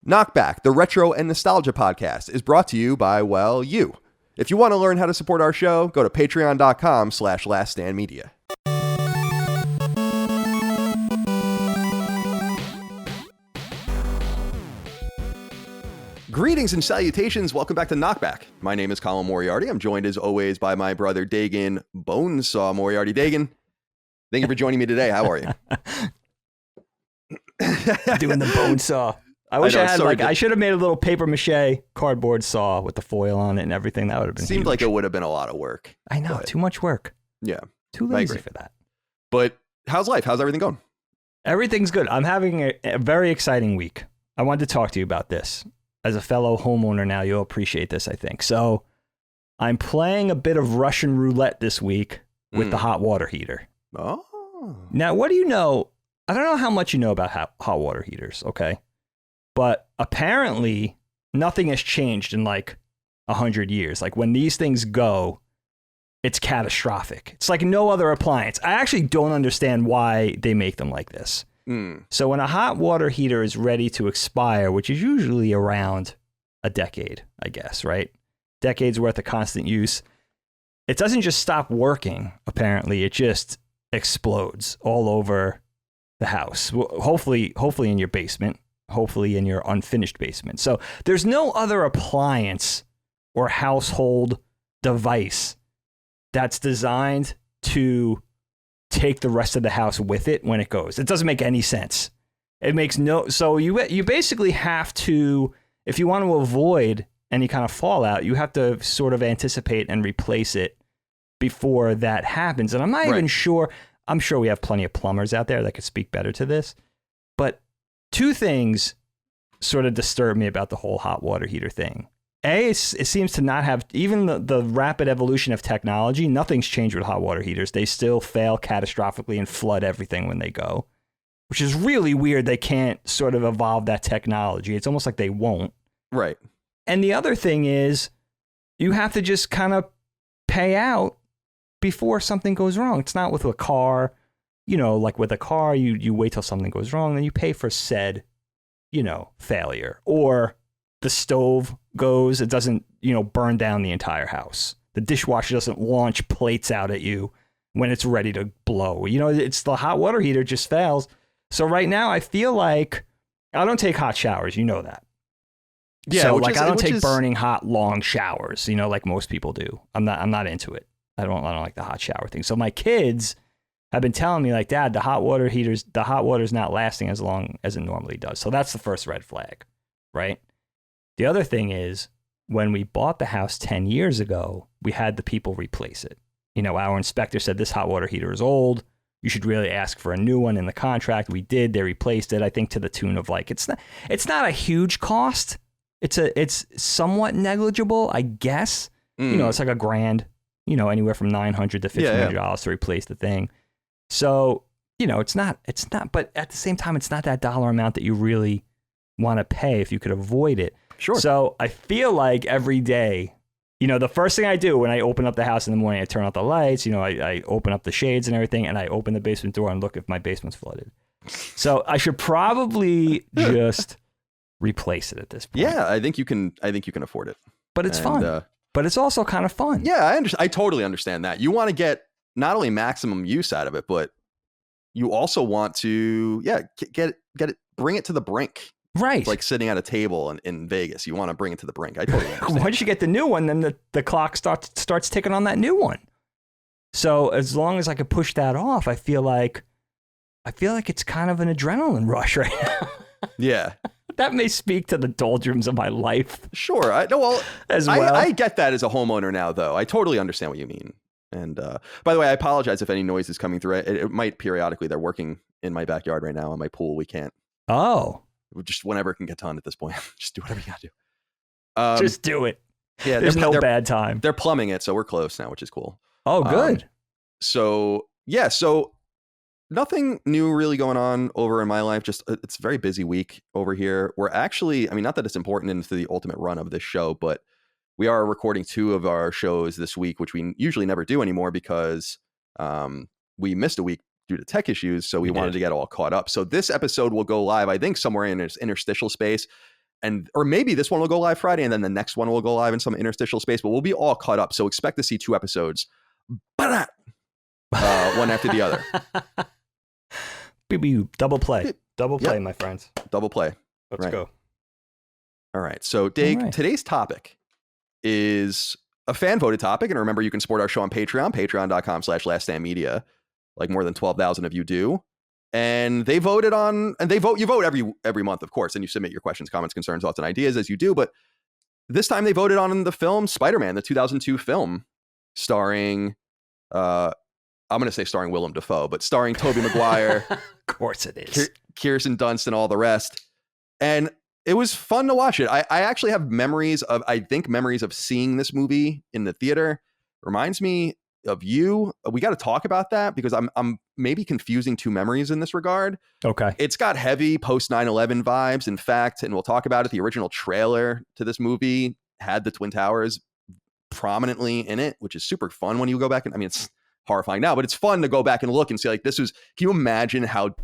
KnockBack, the retro and nostalgia podcast, is brought to you by, well, you. If you want to learn how to support our show, go to patreon.com/laststandmedia. Greetings and salutations. Welcome back to KnockBack. My name is Colin Moriarty. I'm joined as always by my brother Dagan Bonesaw Moriarty. Dagan, thank you for joining me today. How are you? Doing the bone saw. I wish I had I should have made a little paper mache cardboard saw with the foil on it and everything. That would have been seemed huge. like it would have been a lot of work. I know, too much work. Yeah. Too lazy for that. But how's life? How's everything going? Everything's good. I'm having a very exciting week. I wanted to talk to you about this. As a fellow homeowner now, you'll appreciate this, I think. So I'm playing a bit of Russian roulette this week with the hot water heater. Oh. Now, what do you know? I don't know how much you know about hot water heaters, okay? But apparently, nothing has changed in like 100 years. Like when these things go, it's catastrophic. It's like no other appliance. I actually don't understand why they make them like this. So when a hot water heater is ready to expire, which is usually around a decade, I guess, right? Decades worth of constant use. It doesn't just stop working, apparently. It just explodes all over the house. Hopefully in your basement. Hopefully in your unfinished basement. So there's no other appliance or household device that's designed to take the rest of the house with it when it goes. It doesn't make any sense. It makes no... So you basically have to, if you want to avoid any kind of fallout, you have to sort of anticipate and replace it before that happens. And I'm not even sure... I'm sure we have plenty of plumbers out there that could speak better to this. But two things sort of disturb me about the whole hot water heater thing. A, it seems to not have, even the rapid evolution of technology, nothing's changed with hot water heaters. They still fail catastrophically and flood everything when they go, which is really weird. They can't sort of evolve that technology. It's almost like they won't. Right. And the other thing is you have to just kind of pay out before something goes wrong. It's not with a car. You know, like with a car, you wait till something goes wrong, then you pay for said, failure. Or the stove goes, it doesn't, burn down the entire house. The dishwasher doesn't launch plates out at you when it's ready to blow. It's the hot water heater just fails. So right now, I feel like I don't take hot showers. You know that. Yeah. So I don't take burning hot long showers. Like most people do. I'm not into it. I don't like the hot shower thing. So my kids have been telling me, like, Dad, the hot water's not lasting as long as it normally does. So that's the first red flag, right? The other thing is, when we bought the house 10 years ago, we had the people replace it. Our inspector said this hot water heater is old. You should really ask for a new one in the contract. We did. They replaced it, I think, to the tune of like, it's not a huge cost. It's somewhat negligible, I guess. It's like $1,000. Anywhere from $900 to $1,500 to replace the thing. So, it's not, but at the same time, it's not that dollar amount that you really want to pay if you could avoid it. Sure. So I feel like every day, the first thing I do when I open up the house in the morning, I turn out the lights, I open up the shades and everything, and I open the basement door and look if my basement's flooded. So I should probably just replace it at this point. Yeah, I think you can afford it. But it's fun. But it's also kind of fun. Yeah, I totally understand that. You want to get not only maximum use out of it, but you also want to, get it, bring it to the brink. Right. Like sitting at a table in Vegas. You want to bring it to the brink. I totally understand. Once you get the new one, then the clock starts ticking on that new one. So as long as I could push that off, I feel like it's kind of an adrenaline rush right now. Yeah. That may speak to the doldrums of my life. Sure. I get that as a homeowner now, though. I totally understand what you mean. And by the way, I apologize if any noise is coming through. It might periodically. They're working in my backyard right now on my pool. We can't. Oh. Just whenever it can get done at this point. Just do whatever you got to do. Just do it. Yeah, there's no bad time. They're plumbing it, so we're close now, which is cool. Oh, good. So nothing new really going on over in my life. Just it's a very busy week over here. We're actually, not that it's important into the ultimate run of this show, but we are recording 2 of our shows this week, which we usually never do anymore because we missed a week due to tech issues. So we wanted to get all caught up. So this episode will go live, I think, somewhere in its interstitial space. or maybe this one will go live Friday and then the next one will go live in some interstitial space, but we'll be all caught up. So expect to see 2 episodes, one after the other. Double play, my friends. Double play. Let's go. All right. So Dave, today's topic is a fan voted topic. And remember, you can support our show on Patreon, patreon.com/laststandmedia, like more than 12,000 of you do. And they voted on, and you vote every month, of course, and you submit your questions, comments, concerns, thoughts, and ideas as you do. But this time they voted on the film Spider-Man, the 2002 film starring, I'm going to say starring Willem Dafoe, but starring Toby Maguire. Of course it is. Kirsten, Dunst, and all the rest. And it was fun to watch it. I actually have memories of seeing this movie in the theater. Reminds me of you. We got to talk about that because I'm maybe confusing 2 memories in this regard. Okay. It's got heavy post 9/11 vibes. In fact, and we'll talk about it, the original trailer to this movie had the Twin Towers prominently in it, which is super fun when you go back. And I mean, it's horrifying now, but it's fun to go back and look and see, like, this was, can you imagine how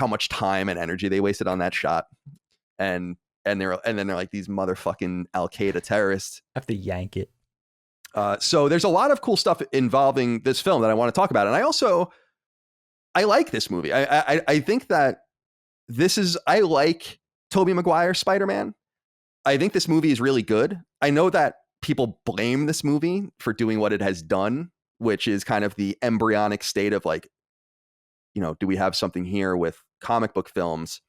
much time and energy they wasted on that shot? And then they're like, these motherfucking Al-Qaeda terrorists. I have to yank it. So there's a lot of cool stuff involving this film that I want to talk about. And I like this movie. I think that I like Tobey Maguire Spider-Man. I think this movie is really good. I know that people blame this movie for doing what it has done, which is kind of the embryonic state of, like, do we have something here with comic book films?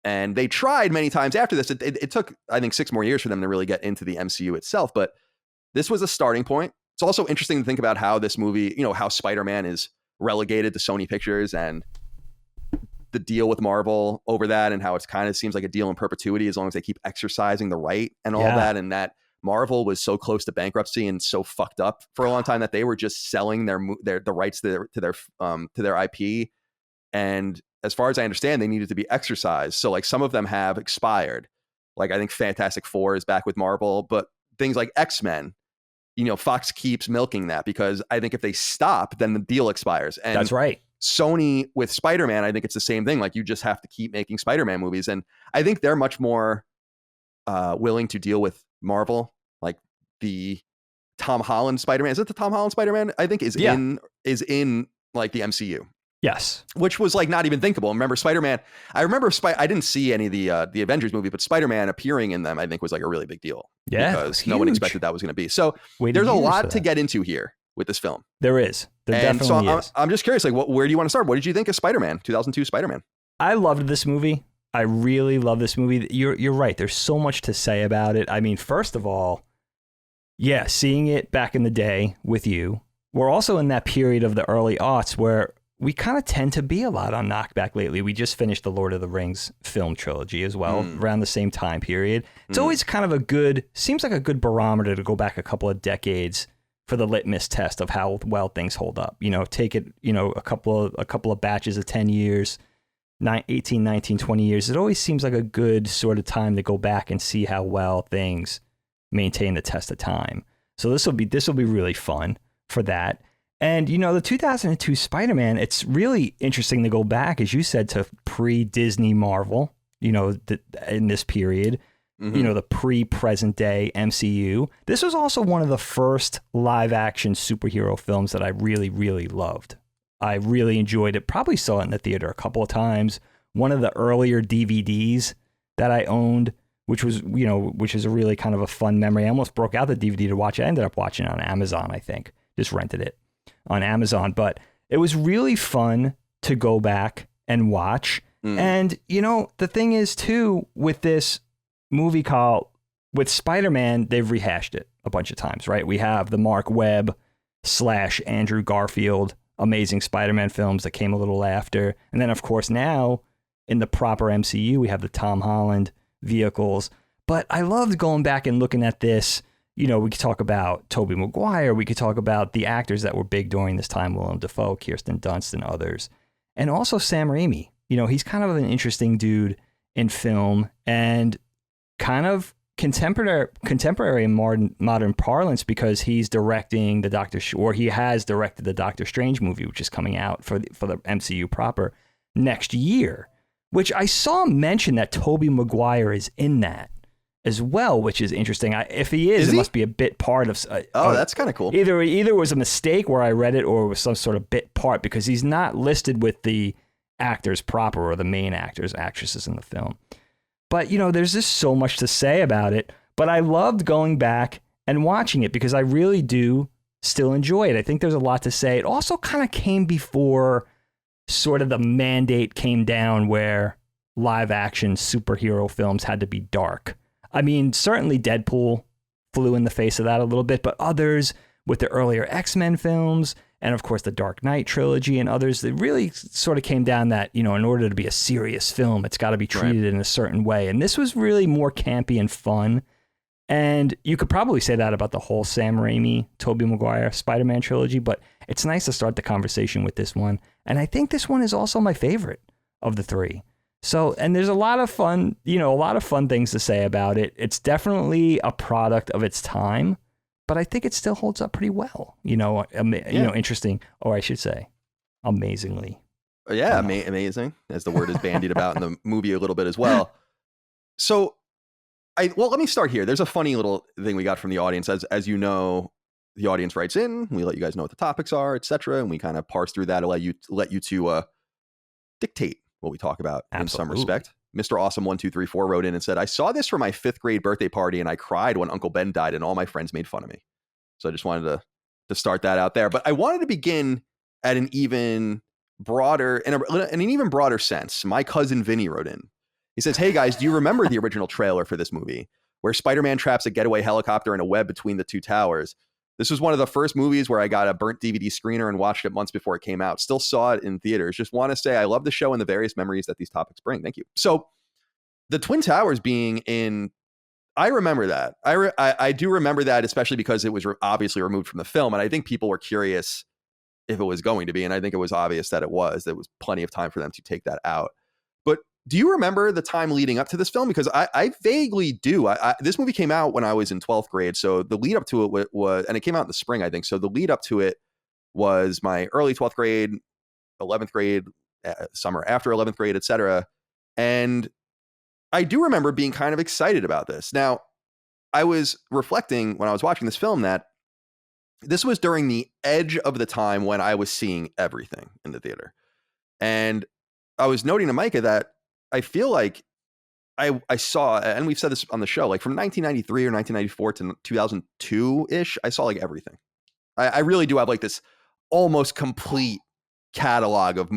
And they tried many times after this. It took, I think, 6 more years for them to really get into the MCU itself. But this was a starting point. It's also interesting to think about how this movie, how Spider-Man is relegated to Sony Pictures and the deal with Marvel over that, and how it's kind of seems like a deal in perpetuity as long as they keep exercising the right and all that. And that Marvel was so close to bankruptcy and so fucked up for a long time that they were just selling the rights to their IP. And as far as I understand, they needed to be exercised. So, like, some of them have expired. Like, I think Fantastic Four is back with Marvel, but things like X-Men, Fox keeps milking that because I think if they stop, then the deal expires. And that's right. Sony with Spider-Man, I think it's the same thing. Like, you just have to keep making Spider-Man movies. And I think they're much more willing to deal with Marvel. Like the Tom Holland Spider-Man. Is it the Tom Holland Spider-Man? I think is in like the MCU. Yes. Which was like not even thinkable. Remember Spider-Man? I remember I didn't see any of the Avengers movie, but Spider-Man appearing in them, I think, was like a really big deal. Yeah. Because no one expected that was going to be. So there's a lot to get into here with this film. There is. There definitely is. I'm just curious, like, where do you want to start? What did you think of Spider-Man, 2002 Spider-Man? I loved this movie. I really love this movie. You're right. There's so much to say about it. I mean, first of all, yeah, seeing it back in the day with you, we're also in that period of the early aughts where we kind of tend to be a lot on KnockBack lately. We just finished the Lord of the Rings film trilogy as well, around the same time period. It's always kind of seems like a good barometer to go back a couple of decades for the litmus test of how well things hold up. Take it, a couple of batches of 10 years, 18, 19, 20 years. It always seems like a good sort of time to go back and see how well things maintain the test of time. So this will be really fun for that. And, the 2002 Spider-Man, it's really interesting to go back, as you said, to pre-Disney Marvel, in this period, the pre-present day MCU. This was also one of the first live-action superhero films that I really, really loved. I really enjoyed it. Probably saw it in the theater a couple of times. One of the earlier DVDs that I owned, which is a really kind of a fun memory. I almost broke out the DVD to watch it. I ended up watching it on Amazon, I think. Just rented it on Amazon. But it was really fun to go back and watch. And, the thing is, too, with this movie with Spider-Man, they've rehashed it a bunch of times, right? We have the Mark Webb / Andrew Garfield Amazing Spider-Man films that came a little after. And then, of course, now in the proper MCU, we have the Tom Holland vehicles. But I loved going back and looking at this. We could talk about Tobey Maguire. We could talk about the actors that were big during this time, Willem Dafoe, Kirsten Dunst, and others. And also Sam Raimi. He's kind of an interesting dude in film and kind of contemporary in modern parlance because he's directing he has directed the Doctor Strange movie, which is coming out for the MCU proper next year, which I saw mention that Tobey Maguire is in that. as well, which is interesting. If he is, it must be a bit part of. That's kind of cool. Either it was a mistake where I read it, or it was some sort of bit part, because he's not listed with the actors proper or the main actors, actresses in the film. But there's just so much to say about it. But I loved going back and watching it because I really do still enjoy it. I think there's a lot to say. It also kind of came before sort of the mandate came down where live action superhero films had to be dark. I mean, certainly Deadpool flew in the face of that a little bit, but others with the earlier X-Men films and of course the Dark Knight trilogy and others, that really sort of came down that, in order to be a serious film, it's got to be treated in a certain way. And this was really more campy and fun. And you could probably say that about the whole Sam Raimi, Toby Maguire, Spider-Man trilogy, but it's nice to start the conversation with this one. And I think this one is also my favorite of the three. So, and there's a lot of fun, a lot of fun things to say about it. It's definitely a product of its time, but I think it still holds up pretty well. Interesting, or I should say, amazingly. Yeah, amazing, as the word is bandied about in the movie a little bit as well. So, let me start here. There's a funny little thing we got from the audience. As you know, the audience writes in. We let you guys know what the topics are, etc., and we kind of parse through that to let you to dictate what we talk about. Absolutely. In some respect. Mr. Awesome1234 wrote in and said, "I saw this for my 5th grade birthday party and I cried when Uncle Ben died and all my friends made fun of me." So I just wanted to start that out there. But I wanted to begin at an even broader, in an even broader sense. My cousin Vinny wrote in. He says, "Hey guys, do you remember the original trailer for this movie where Spider-Man traps a getaway helicopter in a web between the two towers? This was one of the first movies where I got a burnt DVD screener and watched it months before it came out. Still saw it in theaters. Just want to say I love the show and the various memories that these topics bring. Thank you." So the Twin Towers being in, I remember that. I do remember that, especially because it was obviously removed from the film. And I think people were curious if it was going to be. And I think it was obvious that it was. There was plenty of time for them to take that out. But do you remember the time leading up to this film? Because I vaguely do. This movie came out when I was in 12th grade. So the lead up to it was, and it came out in the spring, I think. So the lead up to it was my early 12th grade, 11th grade, summer after 11th grade, etc. And I do remember being kind of excited about this. Now, I was reflecting when I was watching this film that this was during the edge of the time when I was seeing everything in the theater. And I was noting to Micah that I feel like I saw, and we've said this on the show, like from 1993 or 1994 to 2002-ish, I saw like everything. I really do have like this almost complete catalog of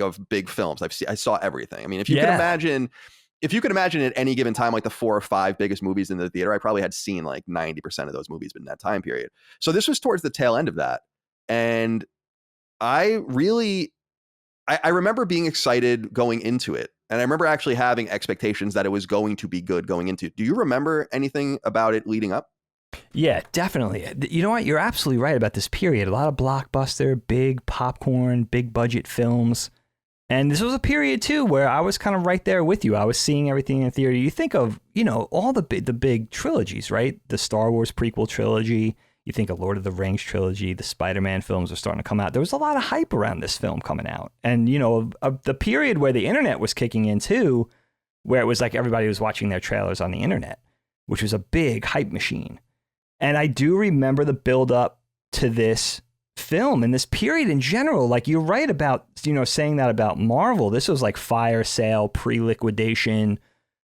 of big films. I saw everything. I mean, if you could imagine at any given time, like the 4 or 5 biggest movies in the theater, I probably had seen like 90% of those movies in that time period. So this was towards the tail end of that. And I remember being excited going into it. And I remember actually having expectations that it was going to be good going into it. Do you remember anything about it leading up? Yeah, definitely. You know what? You're absolutely right about this period. A lot of blockbuster, big popcorn, big budget films. And this was a period, too, where I was kind of right there with you. I was seeing everything in theater. You think of, all the big trilogies, right? The Star Wars prequel trilogy. You think of Lord of the Rings trilogy. The Spider-Man films are starting to come out. There was a lot of hype around this film coming out. And, the period where the internet was kicking in, too, where it was like everybody was watching their trailers on the internet, which was a big hype machine. And I do remember the build up to this film and this period in general. Like, you're right about, saying that about Marvel. This was like fire sale, pre-liquidation.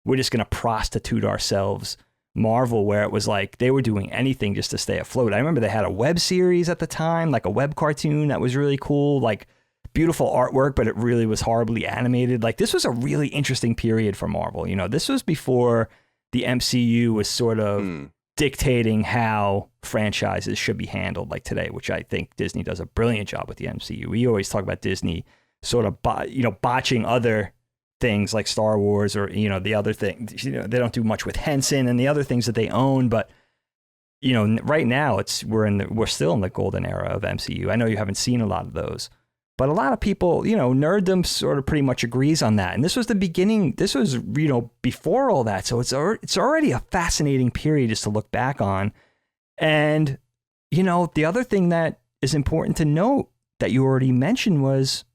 We're just going to prostitute ourselves. Marvel, where it was like they were doing anything just to stay afloat. I remember they had a web series at the time, like a web cartoon that was really cool, like beautiful artwork, but it really was horribly animated. Like, this was a really interesting period for Marvel. This was before the MCU was sort of dictating how franchises should be handled like today, which I think Disney does a brilliant job with the MCU. We always talk about Disney sort of botching other things like Star Wars or the other thing. They don't do much with Henson and the other things that they own, but right now we're still in the golden era of MCU. I know you haven't seen a lot of those, but a lot of people, nerddom sort of pretty much agrees on that. And this was the beginning. This was before all that, so it's already a fascinating period just to look back on. And the other thing that is important to note that you already mentioned was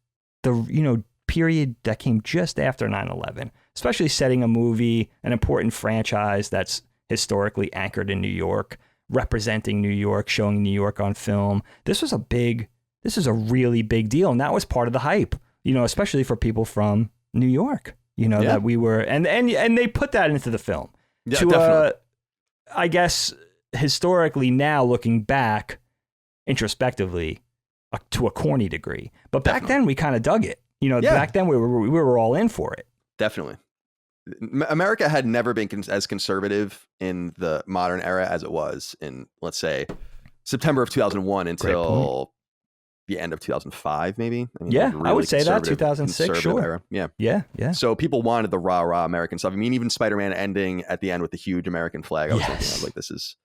the period that came just after 9/11, especially setting a movie, an important franchise that's historically anchored in New York, representing New York, showing New York on film. This is a really big deal. And that was part of the hype, especially for people from New York, that we were, and they put that into the film. Yeah, definitely. I guess historically now looking back introspectively to a corny degree, but back then we kind of dug it. Back then we were all in for it. Definitely. America had never been as conservative in the modern era as it was in, let's say, September of 2001 until the end of 2005, maybe. I would say that 2006, sure. Era. Yeah. Yeah. So people wanted the rah American stuff. I mean, even Spider-Man ending at the end with the huge American flag. I was thinking, I was like, this is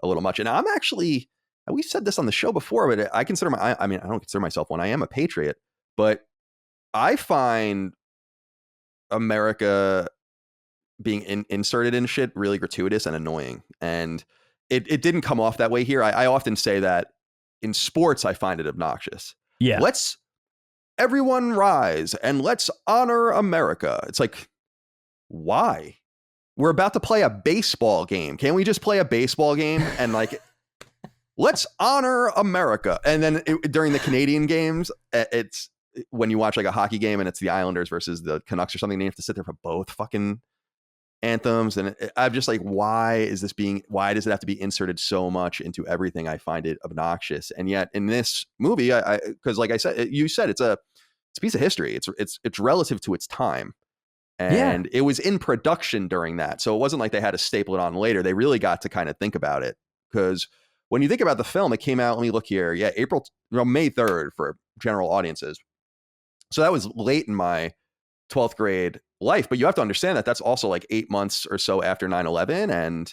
a little much. And I'm actually, we've said this on the show before, but I don't consider myself one. I am a patriot, but I find America being inserted in shit really gratuitous and annoying. And it didn't come off that way here. I often say that in sports, I find it obnoxious. Yeah. Let's everyone rise and let's honor America. It's like, why? We're about to play a baseball game. Can't we just play a baseball game and like, let's honor America? And then during the Canadian games, it's when you watch like a hockey game and it's the Islanders versus the Canucks or something, you have to sit there for both fucking anthems. And I'm just like, why does it have to be inserted so much into everything? I find it obnoxious. And yet in this movie, because like I said, you said it's a piece of history. It's relative to its time. And it was in production during that. So it wasn't like they had to staple it on later. They really got to kind of think about it. Because when you think about the film, it came out, let me look here. Yeah, May 3rd for general audiences. So that was late in my 12th grade life. But you have to understand that that's also like 8 months or so after 9/11. And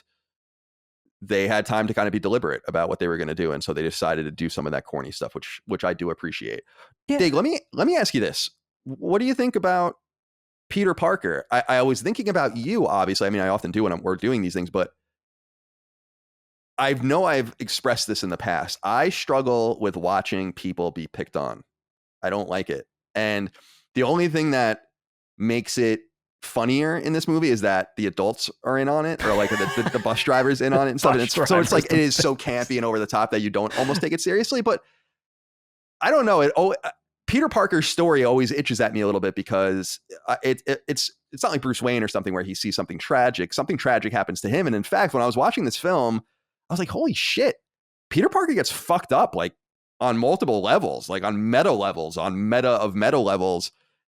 they had time to kind of be deliberate about what they were going to do. And so they decided to do some of that corny stuff, which I do appreciate. Yeah. Dig, let me ask you this. What do you think about Peter Parker? I was thinking about you, obviously. I mean, I often do when we're doing these things, but I've expressed this in the past. I struggle with watching people be picked on. I don't like it. And the only thing that makes it funnier in this movie is that the adults are in on it, or like the bus drivers in on it and stuff. And so it's like, it is so campy and over the top that you don't almost take it seriously. But I don't know. Peter Parker's story always itches at me a little bit because it's not like Bruce Wayne or something where he sees something tragic. Something tragic happens to him. And in fact, when I was watching this film, I was like, holy shit, Peter Parker gets fucked up like on multiple levels, like on meta levels, on meta of meta levels.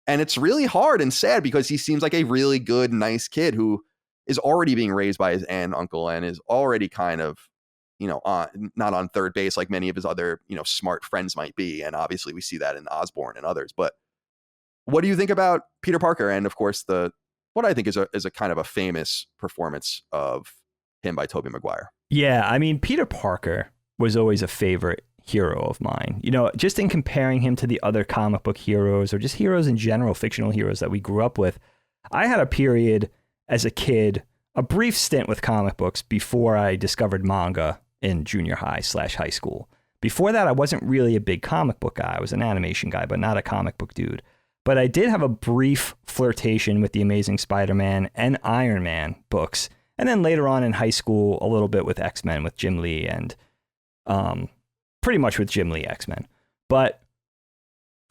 And it's really hard and sad because he seems like a really good, nice kid who is already being raised by his aunt and uncle and is already kind of, not on third base like many of his other, smart friends might be. And obviously we see that in Osborn and others. But what do you think about Peter Parker? And of course, what I think is a kind of a famous performance of him by Toby Maguire. Yeah, I mean, Peter Parker was always a favorite hero of mine. Just in comparing him to the other comic book heroes or just heroes in general, fictional heroes that we grew up with, I had a period as a kid, a brief stint with comic books before I discovered manga in junior high / high school. Before that, I wasn't really a big comic book guy. I was an animation guy, but not a comic book dude. But I did have a brief flirtation with the Amazing Spider-Man and Iron Man books. And then later on in high school, a little bit with X-Men with Jim Lee and pretty much with Jim Lee X-Men. But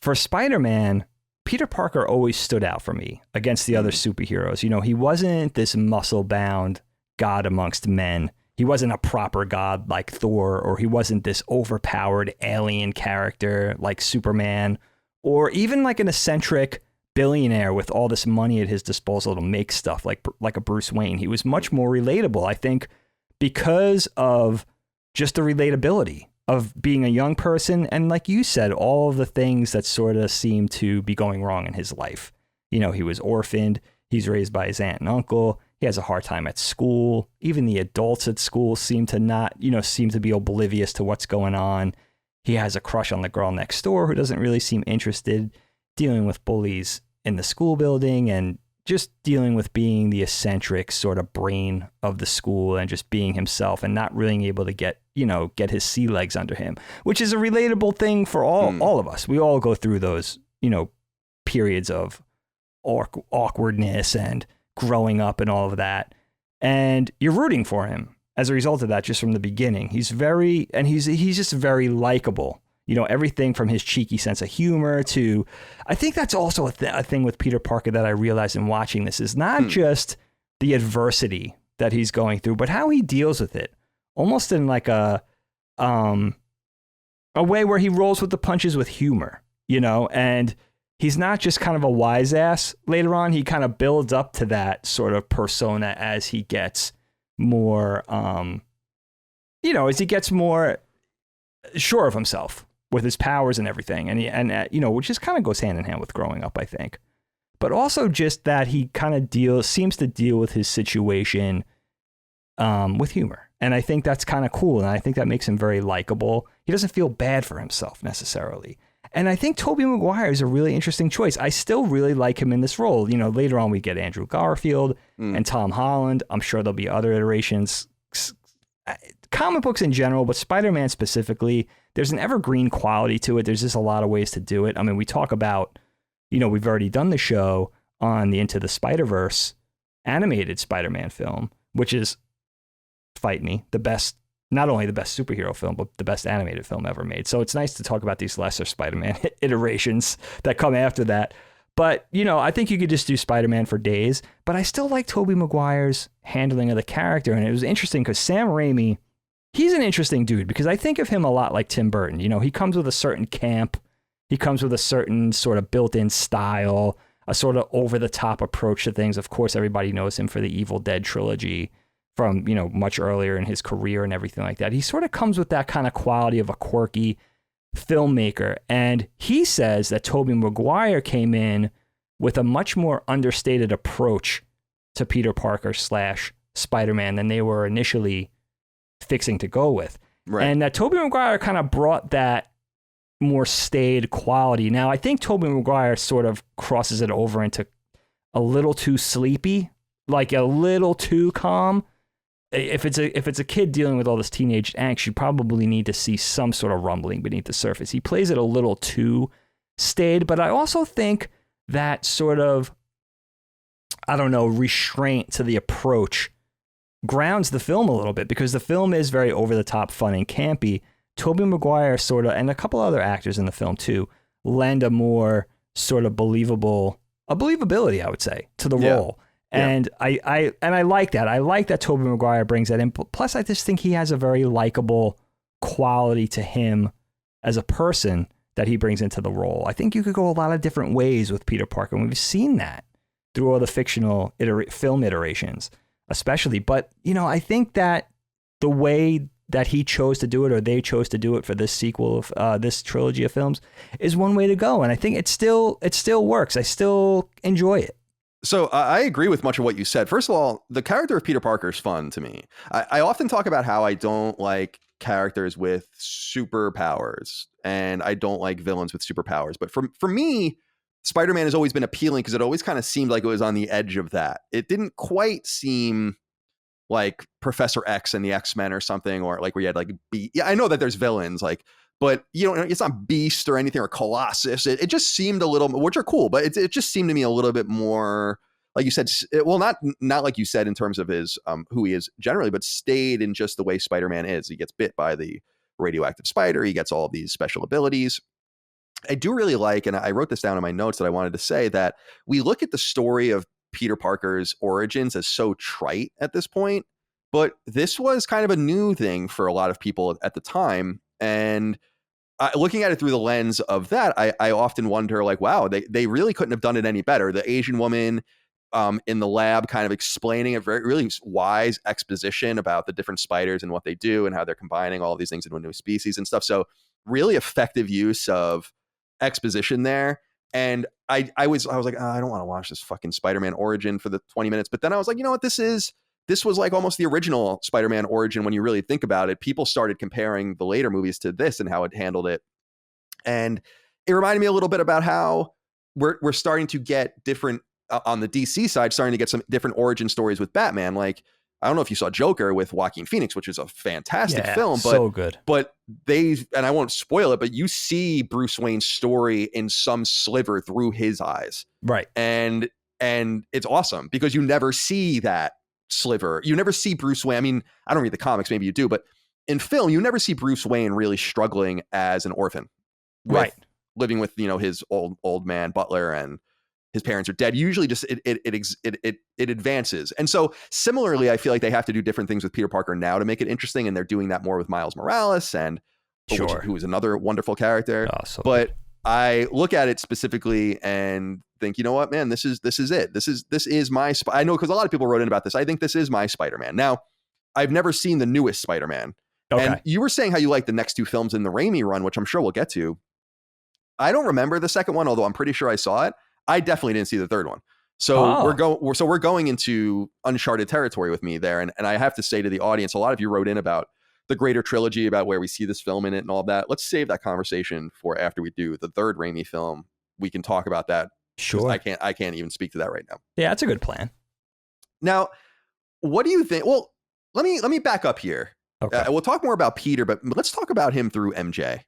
for Spider-Man, Peter Parker always stood out for me against the other superheroes. He wasn't this muscle-bound god amongst men. He wasn't a proper god like Thor, or he wasn't this overpowered alien character like Superman, or even like an eccentric billionaire with all this money at his disposal to make stuff like a Bruce Wayne. He was much more relatable, I think, because of just the relatability of being a young person. And like you said, all of the things that sort of seemed to be going wrong in his life. He was orphaned. He's raised by his aunt and uncle. He has a hard time at school. Even the adults at school seem to be oblivious to what's going on. He has a crush on the girl next door who doesn't really seem interested, dealing with bullies in the school building and just dealing with being the eccentric sort of brain of the school and just being himself and not really able to get his sea legs under him, which is a relatable thing for all of us. We all go through those, periods of awkwardness and growing up and all of that. And you're rooting for him as a result of that, just from the beginning. He's just very likable. You know, everything from his cheeky sense of humor to, I think that's also a thing with Peter Parker that I realized in watching this is not just the adversity that he's going through, but how he deals with it, almost in like a way where he rolls with the punches with humor, you know, and he's not just kind of a wise ass later on. He kind of builds up to that sort of persona as he gets more, as he gets more sure of himself with his powers and everything. And which just kind of goes hand in hand with growing up, I think. But also just that he kind of seems to deal with his situation with humor. And I think that's kind of cool. And I think that makes him very likable. He doesn't feel bad for himself necessarily. And I think Toby Maguire is a really interesting choice. I still really like him in this role. You know, later on we get Andrew Garfield and Tom Holland. I'm sure there'll be other iterations. Comic books in general, but Spider-Man specifically, there's an evergreen quality to it. There's just a lot of ways to do it. I mean, we talk about, we've already done the show on the Into the Spider-Verse animated Spider-Man film, which is, fight me, the best, not only the best superhero film, but the best animated film ever made. So it's nice to talk about these lesser Spider-Man iterations that come after that. But, I think you could just do Spider-Man for days, but I still like Tobey Maguire's handling of the character. And it was interesting because Sam Raimi, he's an interesting dude because I think of him a lot like Tim Burton. He comes with a certain camp. He comes with a certain sort of built-in style, a sort of over-the-top approach to things. Of course, everybody knows him for the Evil Dead trilogy from, much earlier in his career and everything like that. He sort of comes with that kind of quality of a quirky filmmaker. And he says that Tobey Maguire came in with a much more understated approach to Peter Parker / Spider-Man than they were initially fixing to go with. Right. And that Tobey Maguire kind of brought that more staid quality. Now, I think Tobey Maguire sort of crosses it over into a little too sleepy, like a little too calm. If it's a kid dealing with all this teenage angst, you probably need to see some sort of rumbling beneath the surface. He plays it a little too staid, but I also think that sort of, restraint to the approach grounds the film a little bit because the film is very over the top, fun and campy. Tobey Maguire sort of, and a couple other actors in the film too, lend a more sort of believability, I would say, to the role. And I like that. I like that Tobey Maguire brings that in. Plus, I just think he has a very likable quality to him as a person that he brings into the role. I think you could go a lot of different ways with Peter Parker, and we've seen that through all the fictional film iterations, especially. But, I think that the way that he chose to do it, or they chose to do it for this sequel of this trilogy of films, is one way to go. And I think it still works. I still enjoy it. So I agree with much of what you said. First of all, the character of Peter Parker is fun to me. I often talk about how I don't like characters with superpowers and I don't like villains with superpowers. But for me, Spider-Man has always been appealing because it always kind of seemed like it was on the edge of that. It didn't quite seem like Professor X and the X-Men or something, or like where you had like I know that there's villains but it's not Beast or anything or Colossus. It just seemed a little, which are cool, but it just seemed to me a little bit more, like you said, not like you said in terms of his who he is generally, but stayed in just the way Spider-Man is. He gets bit by the radioactive spider. He gets all of these special abilities. I do really like, and I wrote this down in my notes that I wanted to say, that we look at the story of Peter Parker's origins as so trite at this point, but this was kind of a new thing for a lot of people at the time. And looking at it through the lens of that, I often wonder, like, wow, they really couldn't have done it any better. The Asian woman in the lab kind of explaining a very really wise exposition about the different spiders and what they do and how they're combining all of these things into a new species and stuff. So really effective use of exposition there. And I was like, oh, I don't want to watch this fucking Spider-Man origin for the 20 minutes. But then I was like, you know what, this was like almost the original Spider-Man origin when you really think about it. People started comparing the later movies to this and how it handled it. And it reminded me a little bit about how we're starting to get different, on the DC side, starting to get some different origin stories with Batman. Like, I don't know if you saw Joker with Joaquin Phoenix, which is a fantastic film. But, so good. But and I won't spoil it, but you see Bruce Wayne's story in some sliver through his eyes. Right. And it's awesome because you never see that sliver. You never see Bruce Wayne. I mean, I don't read the comics, maybe you do, but in film, you never see Bruce Wayne really struggling as an orphan, with living with, his old man butler, and his parents are dead. Usually just it advances. And so similarly, I feel like they have to do different things with Peter Parker now to make it interesting. And they're doing that more with Miles Morales, and who is another wonderful character. Awesome. But I look at it specifically and think, you know what, man, this is it. This is my, I know, because a lot of people wrote in about this. I think this is my Spider-Man. Now, I've never seen the newest Spider-Man. Okay. And you were saying how you like the next two films in the Raimi run, which I'm sure we'll get to. I don't remember the second one, although I'm pretty sure I saw it. I definitely didn't see the third one. So we're going into uncharted territory with me there. And I have to say to the audience, a lot of you wrote in about the greater trilogy, about where we see this film in it and all that. Let's save that conversation for after we do the third Raimi film. We can talk about that. Sure. I can't even speak to that right now. Yeah, that's a good plan. Now, what do you think? Well, let me back up here. Okay. We'll talk more about Peter, but let's talk about him through MJ.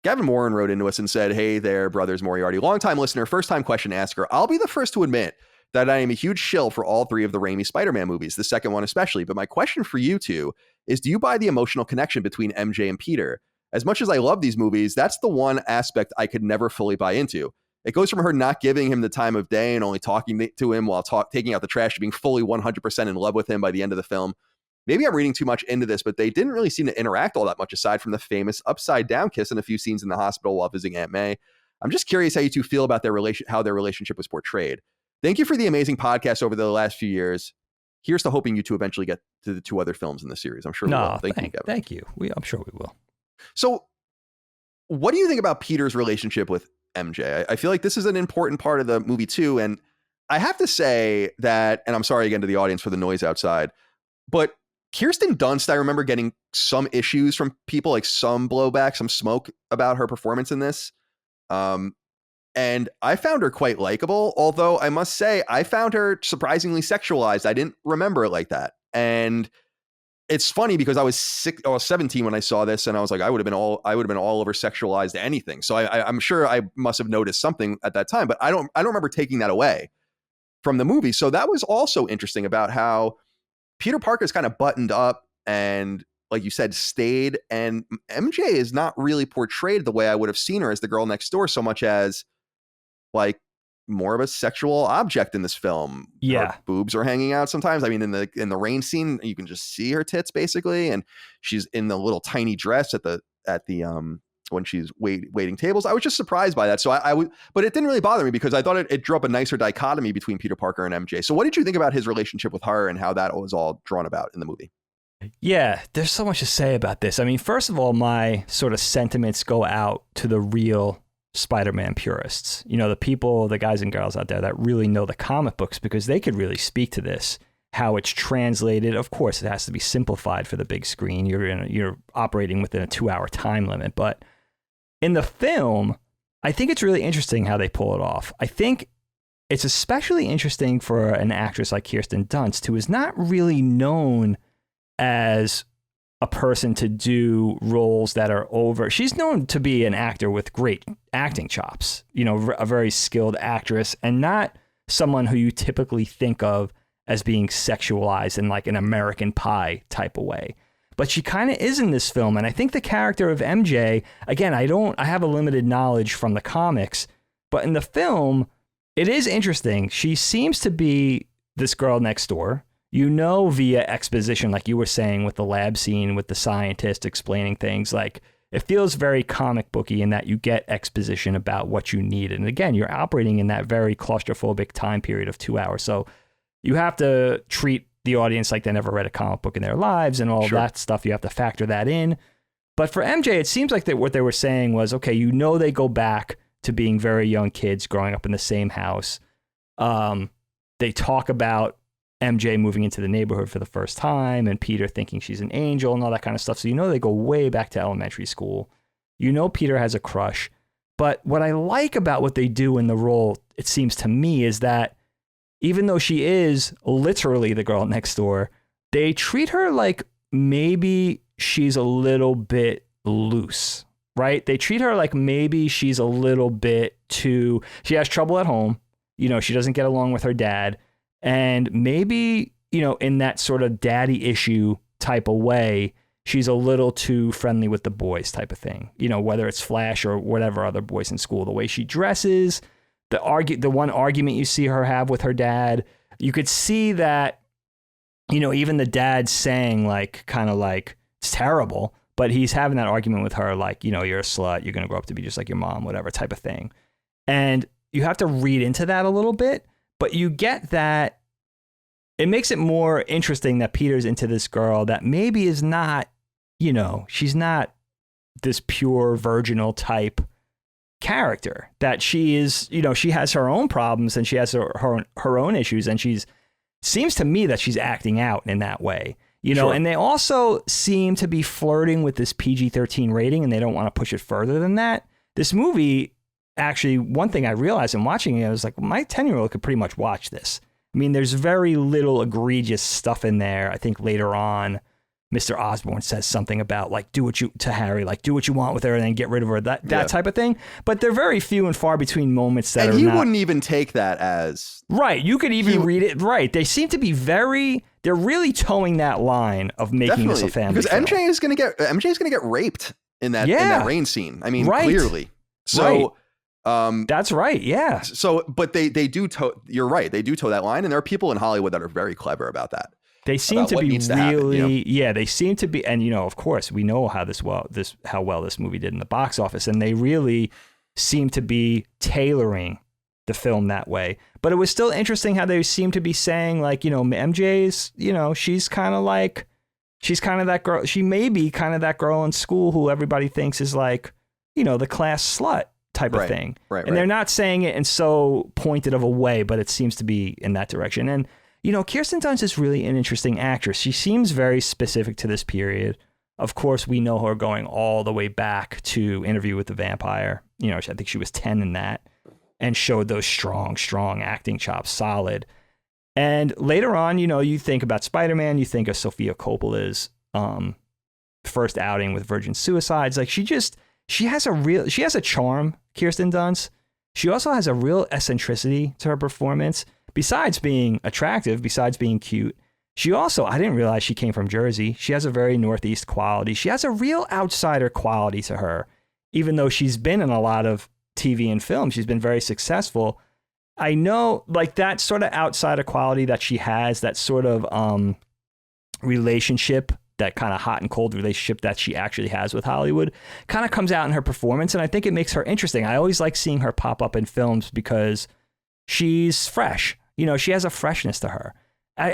Gavin Warren wrote into us and said, "Hey there, brothers Moriarty. Longtime listener, first-time question asker. I'll be the first to admit that I am a huge shill for all three of the Raimi Spider-Man movies, the second one especially. But my question for you two is, do you buy the emotional connection between MJ and Peter? As much as I love these movies, that's the one aspect I could never fully buy into. It goes from her not giving him the time of day and only talking to him while taking out the trash to being fully 100% in love with him by the end of the film. Maybe I'm reading too much into this, but they didn't really seem to interact all that much aside from the famous upside down kiss and a few scenes in the hospital while visiting Aunt May. I'm just curious how you two feel about how their relationship was portrayed. Thank you for the amazing podcast over the last few years. Here's to hoping you two eventually get to the two other films in the series. I'm sure we will. Thank you, Kevin. Thank you. I'm sure we will. So what do you think about Peter's relationship with MJ? I feel like this is an important part of the movie too. And I have to say that, and I'm sorry again to the audience for the noise outside, but Kirsten Dunst, I remember getting some issues from people, like some blowback, some smoke about her performance in this. And I found her quite likable, although I must say I found her surprisingly sexualized. I didn't remember it like that. And it's funny because I was 17 when I saw this, and I was like, I would have been all over sexualized anything. So I'm sure I must have noticed something at that time, but I don't remember taking that away from the movie. So that was also interesting about how Peter Parker's kind of buttoned up and, like you said, stayed, and MJ is not really portrayed the way I would have seen her as the girl next door, so much as like more of a sexual object in this film. Yeah. Her boobs are hanging out sometimes. I mean, in the rain scene, you can just see her tits basically, and she's in the little tiny dress at the when she's waiting tables. I was just surprised by that. So but it didn't really bother me because I thought it drew up a nicer dichotomy between Peter Parker and MJ. So what did you think about his relationship with her and how that was all drawn about in the movie? Yeah, there's so much to say about this. I mean, first of all, my sort of sentiments go out to the real Spider-Man purists. You know, the people, the guys and girls out there that really know the comic books, because they could really speak to this, how it's translated. Of course, it has to be simplified for the big screen. You're operating within a 2-hour time limit, but in the film, I think it's really interesting how they pull it off. I think it's especially interesting for an actress like Kirsten Dunst, who is not really known as a person to do roles that are over. She's known to be an actor with great acting chops, you know, a very skilled actress, and not someone who you typically think of as being sexualized in like an American Pie type of way. But she kind of is in this film. And I think the character of MJ, again, I have a limited knowledge from the comics, but in the film, it is interesting. She seems to be this girl next door, you know, via exposition, like you were saying with the lab scene with the scientist explaining things. Like, it feels very comic booky in that you get exposition about what you need. And again, you're operating in that very claustrophobic time period of 2 hours. So you have to treat the audience like they never read a comic book in their lives and all that stuff. You have to factor that in. But for MJ, it seems like what they were saying was, okay, you know, they go back to being very young kids growing up in the same house. They talk about MJ moving into the neighborhood for the first time and Peter thinking she's an angel and all that kind of stuff. So you know they go way back to elementary school. You know Peter has a crush. But what I like about what they do in the role, it seems to me, is that even though she is literally the girl next door, they treat her like maybe she's a little bit loose, right? They treat her like maybe she's a little bit too... She has trouble at home. You know, she doesn't get along with her dad. And maybe in that sort of daddy issue type of way, she's a little too friendly with the boys type of thing. Whether it's Flash or whatever other boys in school, the way she dresses, the one argument you see her have with her dad, you could see that, even the dad saying like, kind of like, it's terrible, but he's having that argument with her like, you're a slut, you're going to grow up to be just like your mom, whatever type of thing. And you have to read into that a little bit, but you get that it makes it more interesting that Peter's into this girl that maybe is not, she's not this pure virginal type character, that she is, she has her own problems and she has her own issues, and seems to me that she's acting out in that way, Sure. And they also seem to be flirting with this PG-13 rating, and they don't want to push it further than that. This movie, actually, one thing I realized in watching it, I was like, my 10-year-old could pretty much watch this. I mean, there's very little egregious stuff in there. I think later on, Mr. Osborn says something about like, do what you want with her and then get rid of her, that type of thing. But they're very few and far between moments that wouldn't even take that as right. You could even read it right. They seem to be they're really towing that line of making this a family film. Because MJ is going to get raped in that rain scene. I mean, right. clearly. So that's right. Yeah. So, but they do toe. You're right. They do toe that line, and there are people in Hollywood that are very clever about that. They seem to be really, they seem to be, and of course, we know how well this movie did in the box office, and they really seem to be tailoring the film that way. But it was still interesting how they seem to be saying like, MJ's, she's kind of that girl. She may be kind of that girl in school who everybody thinks is like, the class slut type of thing. Right. And they're not saying it in so pointed of a way, but it seems to be in that direction. And Kirsten Dunst is really an interesting actress. She seems very specific to this period. Of course, we know her going all the way back to Interview with the Vampire. I think she was 10 in that and showed those strong acting chops, solid. And later on, you think about Spider-Man, you think of Sofia Coppola's first outing with Virgin Suicides. Like she has a charm, Kirsten Dunst. She also has a real eccentricity to her performance. Besides being attractive, besides being cute, she also, I didn't realize she came from Jersey. She has a very Northeast quality. She has a real outsider quality to her. Even though she's been in a lot of TV and film, she's been very successful. I know like that sort of outsider quality that she has, that sort of relationship, that kind of hot and cold relationship that she actually has with Hollywood kind of comes out in her performance. And I think it makes her interesting. I always like seeing her pop up in films because she's fresh. She has a freshness to her.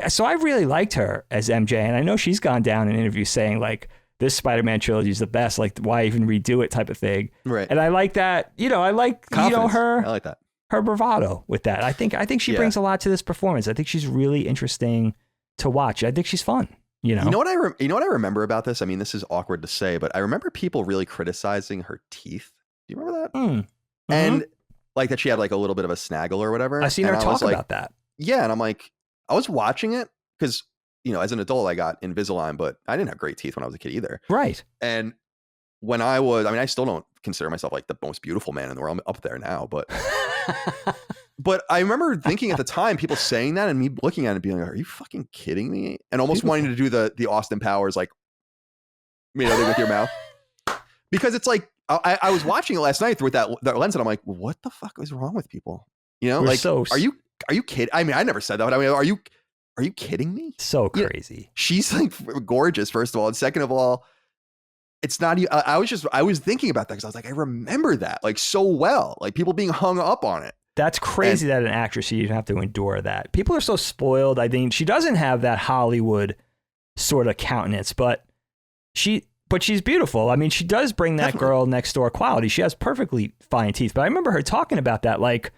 So I really liked her as MJ. And I know she's gone down in interviews saying like, this Spider-Man trilogy is the best. Like, why even redo it type of thing. Right. And I like that. I like, confidence. Her. I like that. Her bravado with that. I think she brings a lot to this performance. I think she's really interesting to watch. I think she's fun. You know what I remember about this? I mean, this is awkward to say, but I remember people really criticizing her teeth. Do you remember that? Mm-hmm. And like that she had like a little bit of a snaggle or whatever. I seen her talk about that. Yeah, and I'm like, I was watching it because as an adult I got Invisalign, but I didn't have great teeth when I was a kid either. Right. And when I still don't consider myself like the most beautiful man in the world. I'm up there now, but but I remember thinking at the time, people saying that and me looking at it and being like, are you fucking kidding me? And almost wanting to do the Austin Powers, like, thing with your mouth. Because it's like, I was watching it last night with that lens and I'm like, what the fuck is wrong with people? Are you kidding? I mean, I never said that, but I mean, are you kidding me? So crazy. She's like gorgeous, first of all. And second of all, it's not, I was thinking about that because I was like, I remember that like so well, like people being hung up on it. That's crazy that an actress, you'd have to endure that. People are so spoiled. I think she doesn't have that Hollywood sort of countenance, but she's beautiful. I mean, she does bring that girl next door quality. She has perfectly fine teeth, but I remember her talking about that. Like,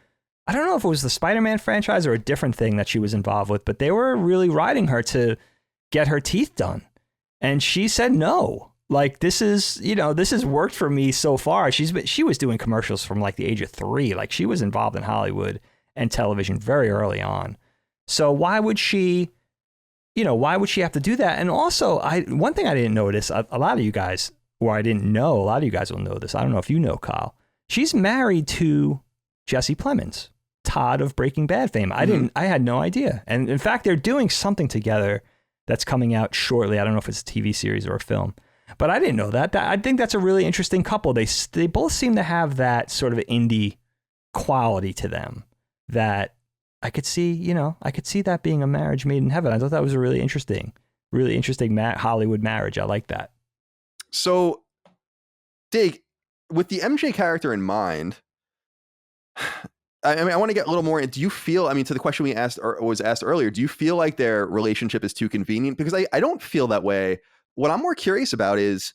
I don't know if it was the Spider-Man franchise or a different thing that she was involved with, but they were really riding her to get her teeth done. And she said, no, like, this has worked for me so far. She was doing commercials from like the age of 3. Like she was involved in Hollywood and television very early on. So why would she have to do that? And also one thing I didn't notice, a lot of you guys, or I didn't know, a lot of you guys will know this. I don't know if you know, Kyle. She's married to Jesse Plemons, Todd of Breaking Bad fame. I had no idea. And in fact, they're doing something together that's coming out shortly. I don't know if it's a TV series or a film, but I didn't know that. I think that's a really interesting couple. They both seem to have that sort of indie quality to them that I could see, I could see that being a marriage made in heaven. I thought that was a really interesting Hollywood marriage. I like that. So, Dig, with the MJ character in mind, I want to get a little more. Do you feel, to the question we asked or was asked earlier, do you feel like their relationship is too convenient? Because I don't feel that way. What I'm more curious about is,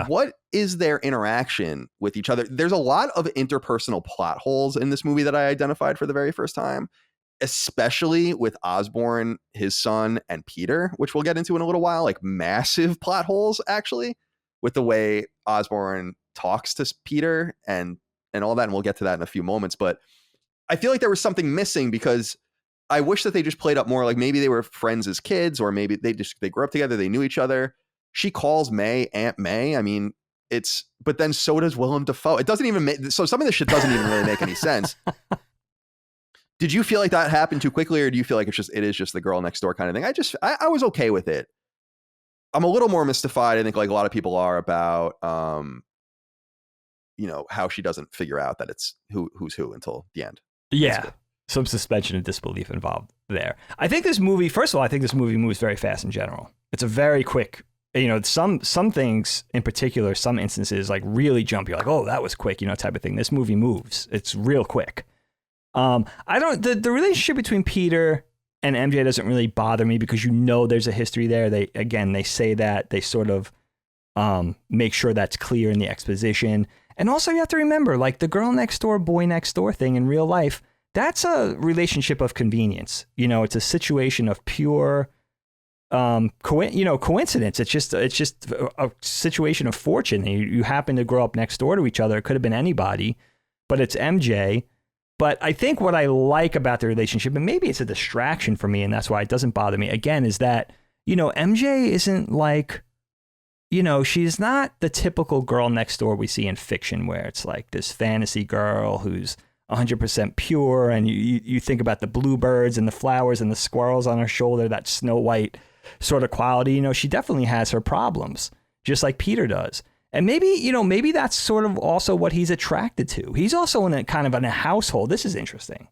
what is their interaction with each other? There's a lot of interpersonal plot holes in this movie that I identified for the very first time, especially with Osborn, his son, and Peter, which we'll get into in a little while, like massive plot holes, actually, with the way Osborn talks to Peter and all that. And we'll get to that in a few moments. But I feel like there was something missing because I wish that they just played up more. Like maybe they were friends as kids, or maybe they grew up together. They knew each other. She calls May Aunt May. But then so does Willem Dafoe. It doesn't even make, so some of this shit doesn't even really make any sense. Did you feel like that happened too quickly, or do you feel like it is just the girl next door kind of thing? I was okay with it. I'm a little more mystified, I think, like a lot of people are, about how she doesn't figure out that it's who's who until the end. Yeah. Some suspension of disbelief involved there. I think this movie, first of all, moves very fast in general. It's a very quick, some things in particular, some instances like really jump. You're like, oh, that was quick, type of thing. This movie moves. It's real quick. The relationship between Peter and MJ doesn't really bother me because there's a history there. They say that, they sort of make sure that's clear in the exposition. And also you have to remember, like the girl next door, boy next door thing in real life, that's a relationship of convenience. It's a situation of pure coincidence. It's just a situation of fortune. You happen to grow up next door to each other. It could have been anybody, but it's MJ. But I think what I like about the relationship, and maybe it's a distraction for me, and that's why it doesn't bother me, again, is that, MJ isn't like, she's not the typical girl next door we see in fiction where it's like this fantasy girl who's 100% pure, and you think about the bluebirds and the flowers and the squirrels on her shoulder, that Snow White sort of quality. She definitely has her problems, just like Peter does. And maybe that's sort of also what he's attracted to. He's also in a household. This is interesting.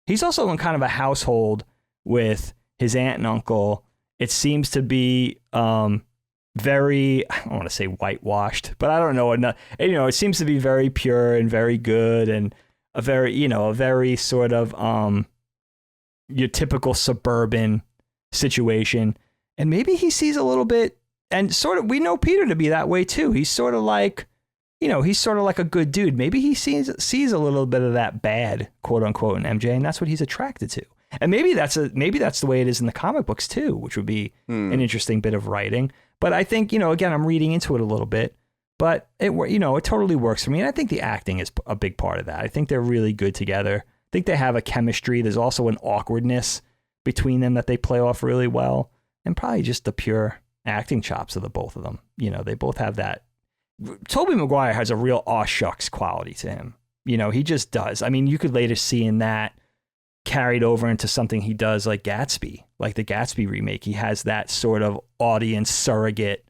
He's also in kind of a household with his aunt and uncle. It seems to be very, I don't want to say whitewashed, but I don't know. It seems to be very pure and very good, and a very sort of your typical suburban situation. And maybe he sees a little bit. And sort of, we know Peter to be that way too. He's sort of like, he's sort of like a good dude. Maybe he sees a little bit of that bad, quote unquote, in MJ, and that's what he's attracted to. And maybe that's the way it is in the comic books too, which would be an interesting bit of writing. But I think, again, I'm reading into it a little bit, but it totally works for me. And I think the acting is a big part of that. I think they're really good together. I think they have a chemistry. There's also an awkwardness between them that they play off really well, and probably just the pure acting chops of the both of them. They both have that. Toby Maguire has a real aw shucks quality to him. He just does. You could later see in that carried over into something he does like Gatsby, like the Gatsby remake. He has that sort of audience surrogate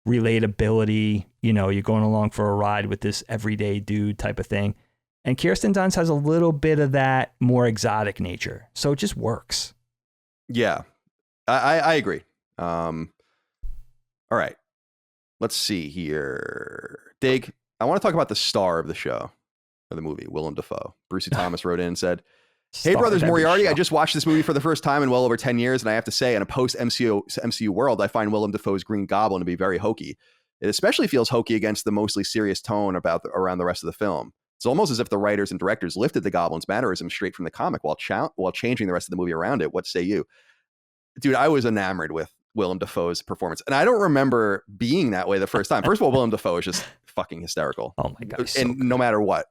relatability. You're going along for a ride with this everyday dude type of thing. And Kirsten Dunst has a little bit of that more exotic nature. So it just works. Yeah, I agree. All right, let's see here. Dig, I want to talk about the star of the show, or the movie, Willem Dafoe. Brucey Thomas wrote in and said, "Hey, brothers Moriarty, I just watched this movie for the first time in well over 10 years, and I have to say, in a post-MCU world, I find Willem Dafoe's Green Goblin to be very hokey. It especially feels hokey against the mostly serious tone around the rest of the film. It's almost as if the writers and directors lifted the Goblin's mannerisms straight from the comic while changing the rest of the movie around it. What say you?" Dude, I was enamored with Willem Dafoe's performance, and I don't remember being that way the first time. First of all, Willem Dafoe is just fucking hysterical. Oh my God. And no matter what,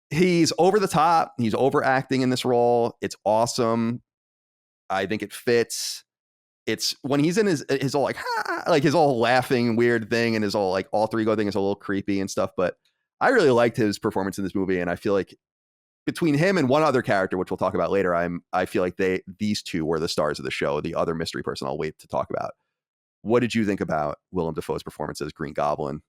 he's over the top. He's overacting in this role. It's awesome. I think it fits. It's when he's in his all like his all laughing weird thing, and his all like alter ego thing is a little creepy and stuff. But I really liked his performance in this movie, and I feel like between him and one other character, which we'll talk about later, I feel like these two were the stars of the show. The other mystery person I'll wait to talk about. What did you think about Willem Dafoe's performance as Green Goblin?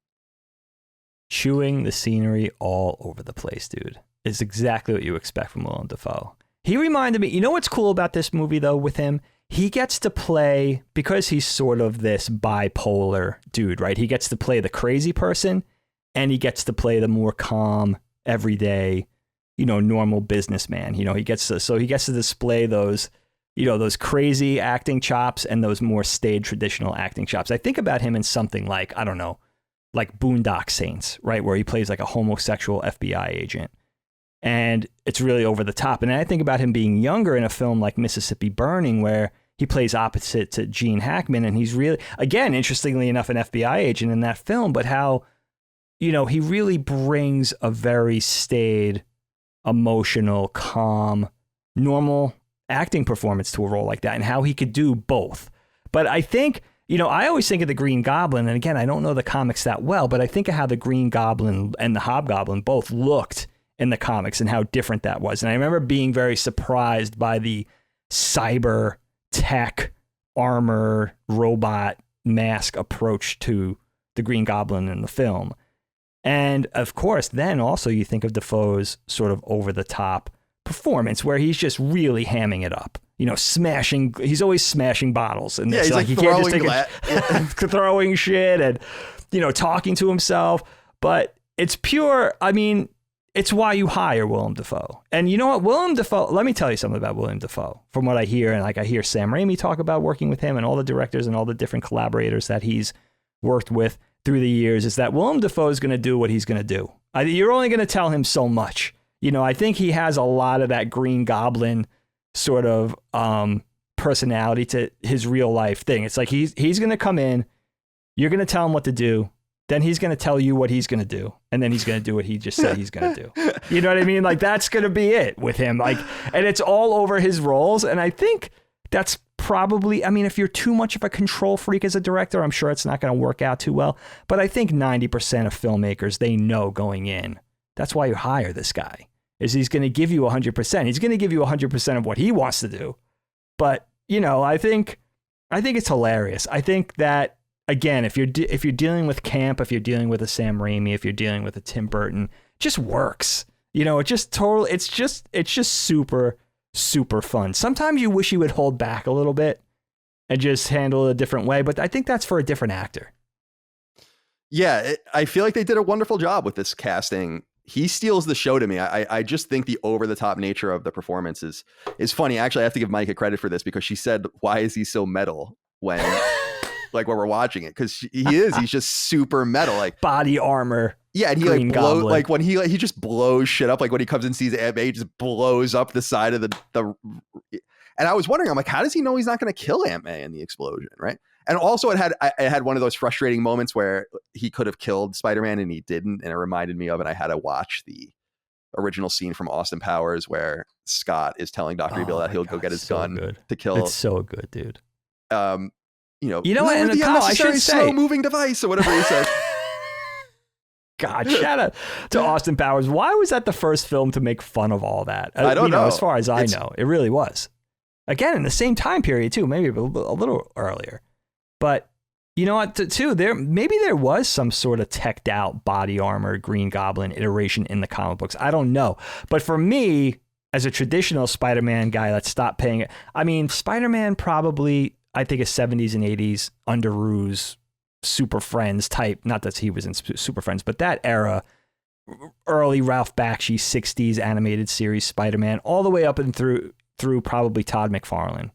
Chewing the scenery all over the place, dude. Is exactly what you expect from Willem Dafoe. He reminded me, you know what's cool about this movie, though, with him? He gets to play, because he's sort of this bipolar dude, right? He gets to play the crazy person, and he gets to play the more calm, everyday, normal businessman. He gets to display those, those crazy acting chops and those more staid traditional acting chops. I think about him in something like, I don't know, like Boondock Saints, right? Where he plays like a homosexual FBI agent. And it's really over the top. And then I think about him being younger in a film like Mississippi Burning, where he plays opposite to Gene Hackman. And he's really, again, interestingly enough, an FBI agent in that film, but how, he really brings a very staid, emotional, calm, normal acting performance to a role like that, and how he could do both. But I think, I always think of the Green Goblin, and again, I don't know the comics that well, but I think of how the Green Goblin and the Hobgoblin both looked in the comics and how different that was. And I remember being very surprised by the cyber tech armor robot mask approach to the Green Goblin in the film. And of course, then also you think of Dafoe's sort of over the top performance where he's just really hamming it up. Smashing. He's always smashing bottles, and he's like he throwing can't just take throwing shit and talking to himself. But it's pure. I mean, it's why you hire Willem Dafoe. And you know what, Willem Dafoe. Let me tell you something about Willem Dafoe. From what I hear, and like I hear Sam Raimi talk about working with him, and all the directors and all the different collaborators that he's worked with through the years, is that Willem Dafoe is going to do what he's going to do. You're only going to tell him so much. I think he has a lot of that Green Goblin sort of personality to his real life thing. It's like he's going to come in, you're going to tell him what to do, then he's going to tell you what he's going to do, and then he's going to do what he just said he's going to do. You know what I mean? Like, that's going to be it with him. Like, and it's all over his roles. And I think that's probably, I mean, if you're too much of a control freak as a director, I'm sure it's not going to work out too well. But I think 90% of filmmakers, they know going in, that's why you hire this guy, is he's going to give you 100%. He's going to give you 100% of what he wants to do. But, I think it's hilarious. I think that, again, if you're dealing with camp, if you're dealing with a Sam Raimi, if you're dealing with a Tim Burton, it just works. It just totally, it's just super, super fun. Sometimes you wish you would hold back a little bit and just handle it a different way, but I think that's for a different actor. Yeah, I feel like they did a wonderful job with this casting. He steals the show to me. I just think the over the top nature of the performance is funny. Actually, I have to give Micah credit for this, because she said, "Why is he so metal?" when like when we're watching it, because he's just super metal, like body armor. Yeah, and he like blows, like when he just blows shit up, like when he comes and sees Aunt May, he just blows up the side of the. And I was wondering, I'm like, how does he know he's not going to kill Aunt May in the explosion, right? And also, it had one of those frustrating moments where he could have killed Spider-Man and he didn't, and it reminded me of, and I had to watch the original scene from Austin Powers where Scott is telling Dr. Evil that he'll go get his gun to kill. It's so good, dude. You know what? And the I should say, slow-moving device or whatever he said. God, shout out to Austin Powers. Why was that the first film to make fun of all that? I don't know. As far as I know, it really was. Again, in the same time period too, maybe a little earlier. But you know what? Too, there was some sort of teched out body armor Green Goblin iteration in the comic books. I don't know, but for me, as a traditional Spider-Man guy that stopped paying it, I mean, Spider-Man probably, I think, a 70s and 80s Underoos, Super Friends type. Not that he was in Super Friends, but that era, early Ralph Bakshi 60s animated series Spider-Man, all the way up and through probably Todd McFarlane,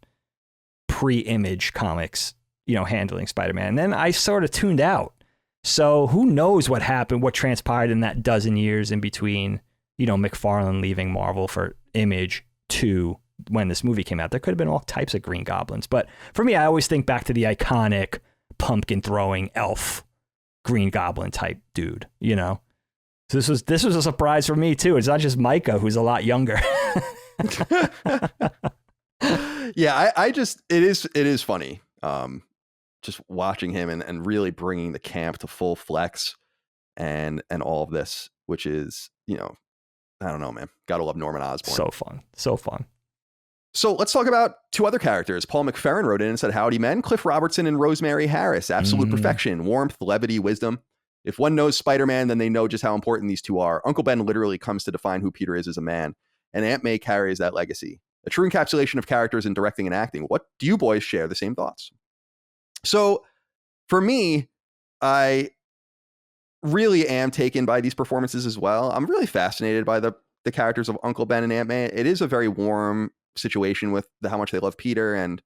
pre-Image Comics, handling Spider-Man. And then I sort of tuned out. So who knows what happened, what transpired in that dozen years in between, McFarlane leaving Marvel for Image to when this movie came out. There could have been all types of Green Goblins. But for me, I always think back to the iconic pumpkin throwing elf Green Goblin type dude, So this was a surprise for me too. It's not just Micah, who's a lot younger. Yeah, it is funny. Just watching him and really bringing the camp to full flex and all of this, which is, I don't know, man. Gotta love Norman Osborn. So fun. So fun. So let's talk about two other characters. Paul McFerrin wrote in and said, howdy, men. Cliff Robertson and Rosemary Harris. Absolute perfection, warmth, levity, wisdom. If one knows Spider-Man, then they know just how important these two are. Uncle Ben literally comes to define who Peter is as a man, and Aunt May carries that legacy. A true encapsulation of characters in directing and acting. What do you boys share the same thoughts? So for me, I really am taken by these performances as well. I'm really fascinated by the characters of Uncle Ben and Aunt May. It is a very warm situation with how much they love Peter and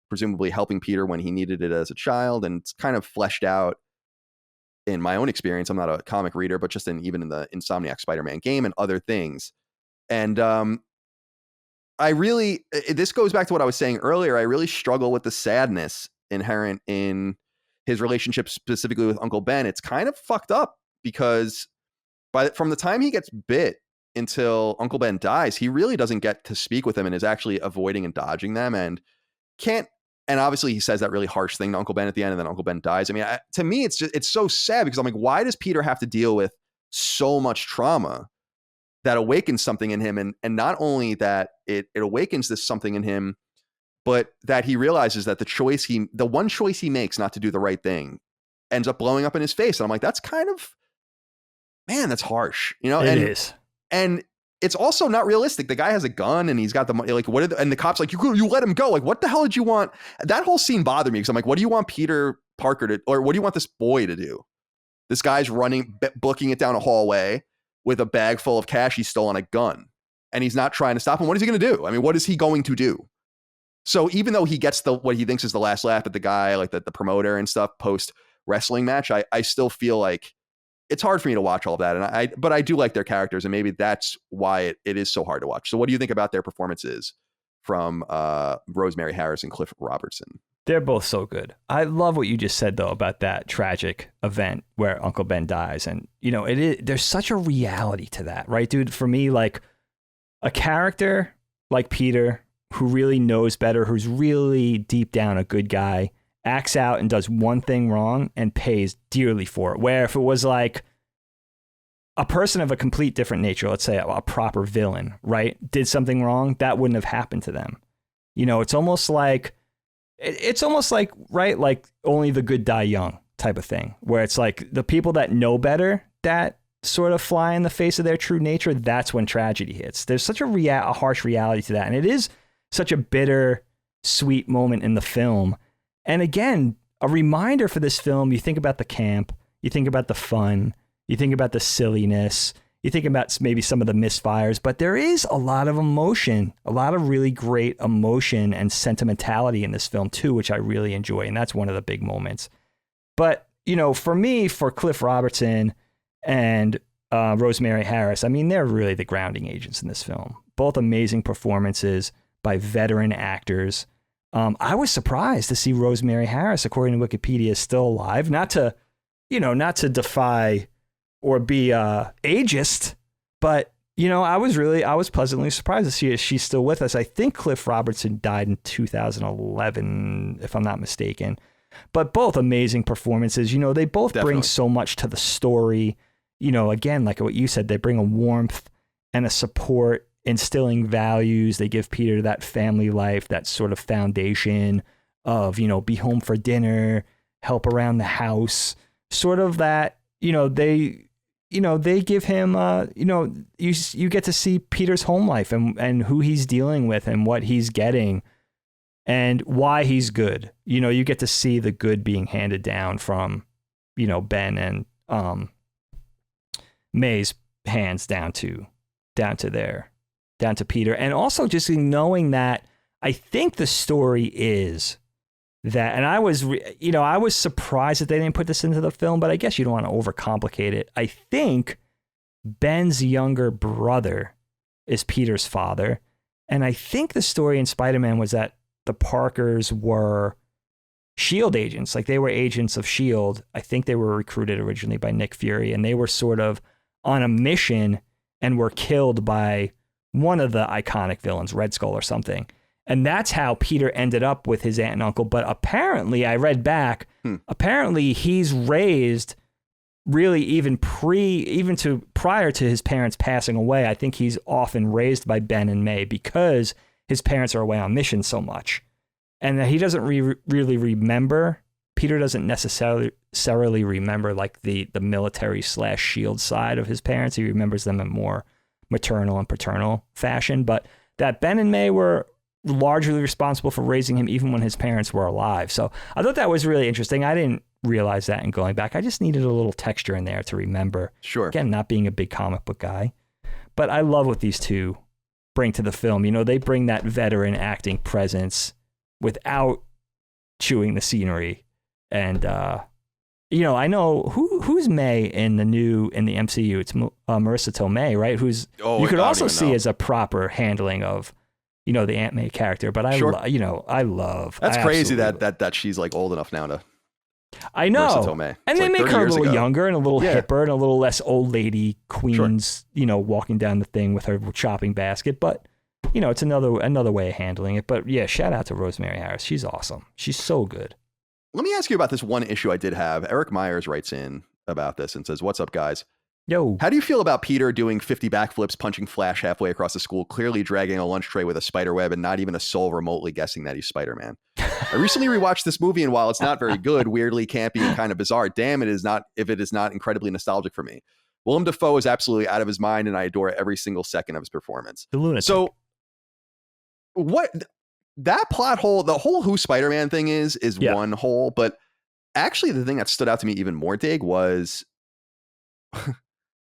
presumably helping Peter when he needed it as a child. And it's kind of fleshed out in my own experience. I'm not a comic reader, but just even in the Insomniac Spider-Man game and other things. And this goes back to what I was saying earlier. I really struggle with the sadness inherent in his relationship, specifically with Uncle Ben. It's kind of fucked up because from the time he gets bit until Uncle Ben dies, he really doesn't get to speak with him and is actually avoiding and dodging them and can't. And obviously he says that really harsh thing to Uncle Ben at the end, and then Uncle Ben dies. I mean, to me, it's so sad because I'm like, why does Peter have to deal with so much trauma that awakens something in him? And not only that it awakens this something in him, but that he realizes that the one choice he makes not to do the right thing ends up blowing up in his face. And I'm like, that's kind of, man, that's harsh, you know? It is. And it's also not realistic. The guy has a gun and he's got the money. Like, and the cop's like, you let him go. Like, what the hell did you want? That whole scene bothered me because I'm like, what do you want Peter Parker to, or what do you want this boy to do? This guy's booking it down a hallway with a bag full of cash he stole on a gun, and he's not trying to stop him. What is he going to do? I mean, what is he going to do? So even though he gets what he thinks is the last laugh at the guy, like the promoter and stuff post wrestling match, I still feel like it's hard for me to watch all of that. But I do like their characters, and maybe that's why it is so hard to watch. So what do you think about their performances from Rosemary Harris and Cliff Robertson? They're both so good. I love what you just said though about that tragic event where Uncle Ben dies, and there's such a reality to that, right, dude? For me, like a character like Peter, who really knows better, who's really deep down a good guy, acts out and does one thing wrong and pays dearly for it. Where if it was like a person of a complete different nature, let's say a proper villain, right, did something wrong, that wouldn't have happened to them. It's almost like, right, like only the good die young type of thing, where it's like the people that know better, that sort of fly in the face of their true nature, that's when tragedy hits. There's such a harsh reality to that. And it is such a bitter, sweet moment in the film. And again, a reminder for this film, you think about the camp, you think about the fun, you think about the silliness, you think about maybe some of the misfires, but there is a lot of emotion, a lot of really great emotion and sentimentality in this film too, which I really enjoy. And that's one of the big moments. But, for me, for Cliff Robertson and Rosemary Harris, I mean, they're really the grounding agents in this film. Both amazing performances by veteran actors. I was surprised to see Rosemary Harris, according to Wikipedia, is still alive. Not to defy or be ageist, but I was pleasantly surprised to see she's still with us. I think Cliff Robertson died in 2011, if I'm not mistaken. But both amazing performances. They both Definitely bring so much to the story. Again, like what you said, they bring a warmth and a support, instilling values. They give Peter that family life, that sort of foundation of, be home for dinner, help around the house, sort of that, they give him, you get to see Peter's home life and who he's dealing with and what he's getting and why he's good. You get to see the good being handed down from, Ben and May's hands down to Peter. And also just knowing that I think the story is that, and I was surprised that they didn't put this into the film, but I guess you don't want to overcomplicate it. I think Ben's younger brother is Peter's father. And I think the story in Spider-Man was that the Parkers were S.H.I.E.L.D. agents. Like they were agents of S.H.I.E.L.D. I think they were recruited originally by Nick Fury, and they were sort of on a mission and were killed by one of the iconic villains, Red Skull or something. And that's how Peter ended up with his aunt and uncle. But apparently, I read back, apparently he's raised really even to prior to his parents passing away, I think he's often raised by Ben and May because his parents are away on mission so much. And that he doesn't really remember. Peter doesn't necessarily remember like the military / shield side of his parents. He remembers them in more maternal and paternal fashion. But that Ben and May were largely responsible for raising him even when his parents were alive. So I thought that was really interesting. I didn't realize that in going back. I just needed a little texture in there to remember. Sure. Again, not being a big comic book guy. But I love what these two bring to the film. You know, they bring that veteran acting presence without chewing the scenery. And, you know, I know who's May in the MCU. It's Marissa Tomei, right? Who's you could also see as a proper handling of, you know, the Aunt May character. But I love. That's crazy that she's like old enough now to. I know. Marissa Tomei. And they make her a little younger and a little hipper and a little less old lady queens, you know, walking down the thing with her shopping basket. But, you know, it's another way of handling it. But yeah, shout out to Rosemary Harris. She's awesome. She's so good. Let me ask you about this one issue I did have. Eric Myers writes in about this and says, "What's up, guys? Yo. How do you feel about Peter doing 50 backflips, punching Flash halfway across the school, clearly dragging a lunch tray with a spider web, and not even a soul remotely guessing that he's Spider-Man? I recently rewatched this movie, and while it's not very good, weirdly campy and kind of bizarre, damn, it is not incredibly nostalgic for me. Willem Dafoe is absolutely out of his mind, and I adore every single second of his performance." The lunatic. So what that plot hole, the whole who Spider-Man thing is one hole, but actually the thing that stood out to me even more, Dig, was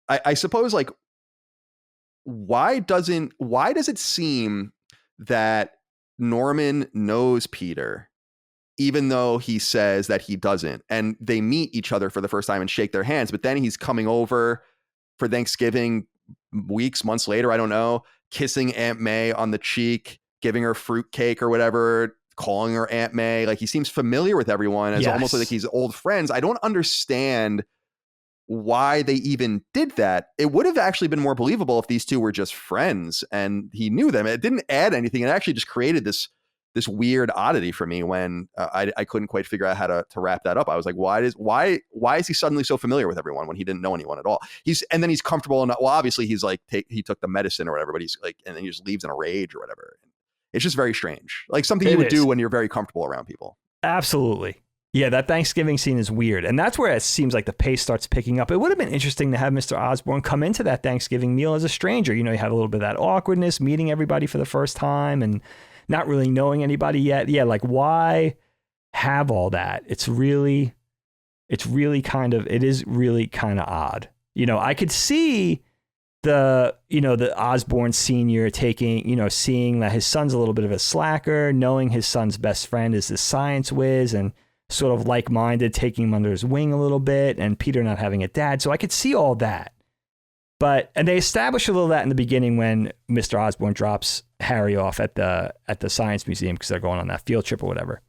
I suppose, like, why does it seem that Norman knows Peter even though he says that he doesn't, and they meet each other for the first time and shake their hands, but then he's coming over for Thanksgiving months later, I don't know, kissing Aunt May on the cheek, giving her fruit cake or whatever, calling her Aunt May. Like, he seems familiar with everyone as almost like he's old friends. I don't understand why they even did that. It would have actually been more believable if these two were just friends and he knew them. It didn't add anything. It actually just created this weird oddity for me when I couldn't quite figure out how to wrap that up. I was like, why is he suddenly so familiar with everyone when he didn't know anyone at all? And then he's comfortable enough. Well, obviously he's like, he took the medicine or whatever, but he's like, and then he just leaves in a rage or whatever. It's just very strange. Like something you would do when you're very comfortable around people. Absolutely. Yeah, that Thanksgiving scene is weird. And that's where it seems like the pace starts picking up. It would have been interesting to have Mr. Osborn come into that Thanksgiving meal as a stranger. You know, you have a little bit of that awkwardness, meeting everybody for the first time and not really knowing anybody yet. Yeah, like, why have all that? It is really kind of odd. You know, I could see the Osborn senior seeing that his son's a little bit of a slacker, knowing his son's best friend is this science whiz and sort of like-minded, taking him under his wing a little bit, and Peter not having a dad. So I could see all that. And they establish a little of that in the beginning when Mr. Osborn drops Harry off at the science museum because they're going on that field trip or whatever.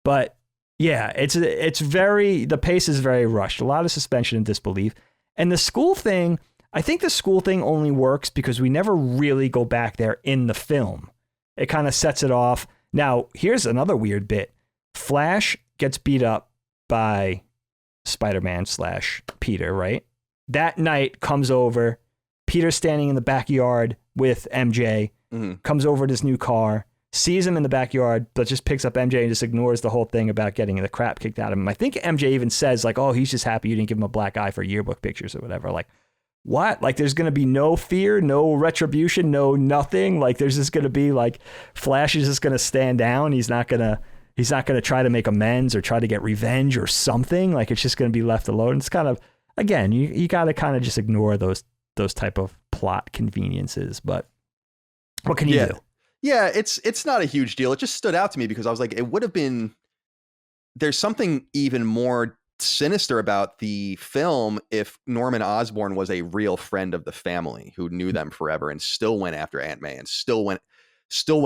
But yeah, the pace is very rushed. A lot of suspension of disbelief. And the school thing, I think the school thing only works because we never really go back there in the film. It kind of sets it off. Now, here's another weird bit. Flash gets beat up by Spider-Man / Peter, right? That night comes over. Peter's standing in the backyard with MJ, comes over in his new car, sees him in the backyard, but just picks up MJ and just ignores the whole thing about getting the crap kicked out of him. I think MJ even says, like, oh, he's just happy you didn't give him a black eye for yearbook pictures or whatever. Like, what? Like, there's going to be no fear, no retribution, no nothing. Like, there's just going to be, like, Flash is just going to stand down. He's not going to try to make amends or try to get revenge or something. Like, it's just going to be left alone. It's kind of, again, you got to kind of just ignore those type of plot conveniences. But what can you do? Yeah, it's not a huge deal. It just stood out to me because I was like, it would have been, there's something even more sinister about the film if Norman Osborn was a real friend of the family who knew them forever and still went after Aunt May and still went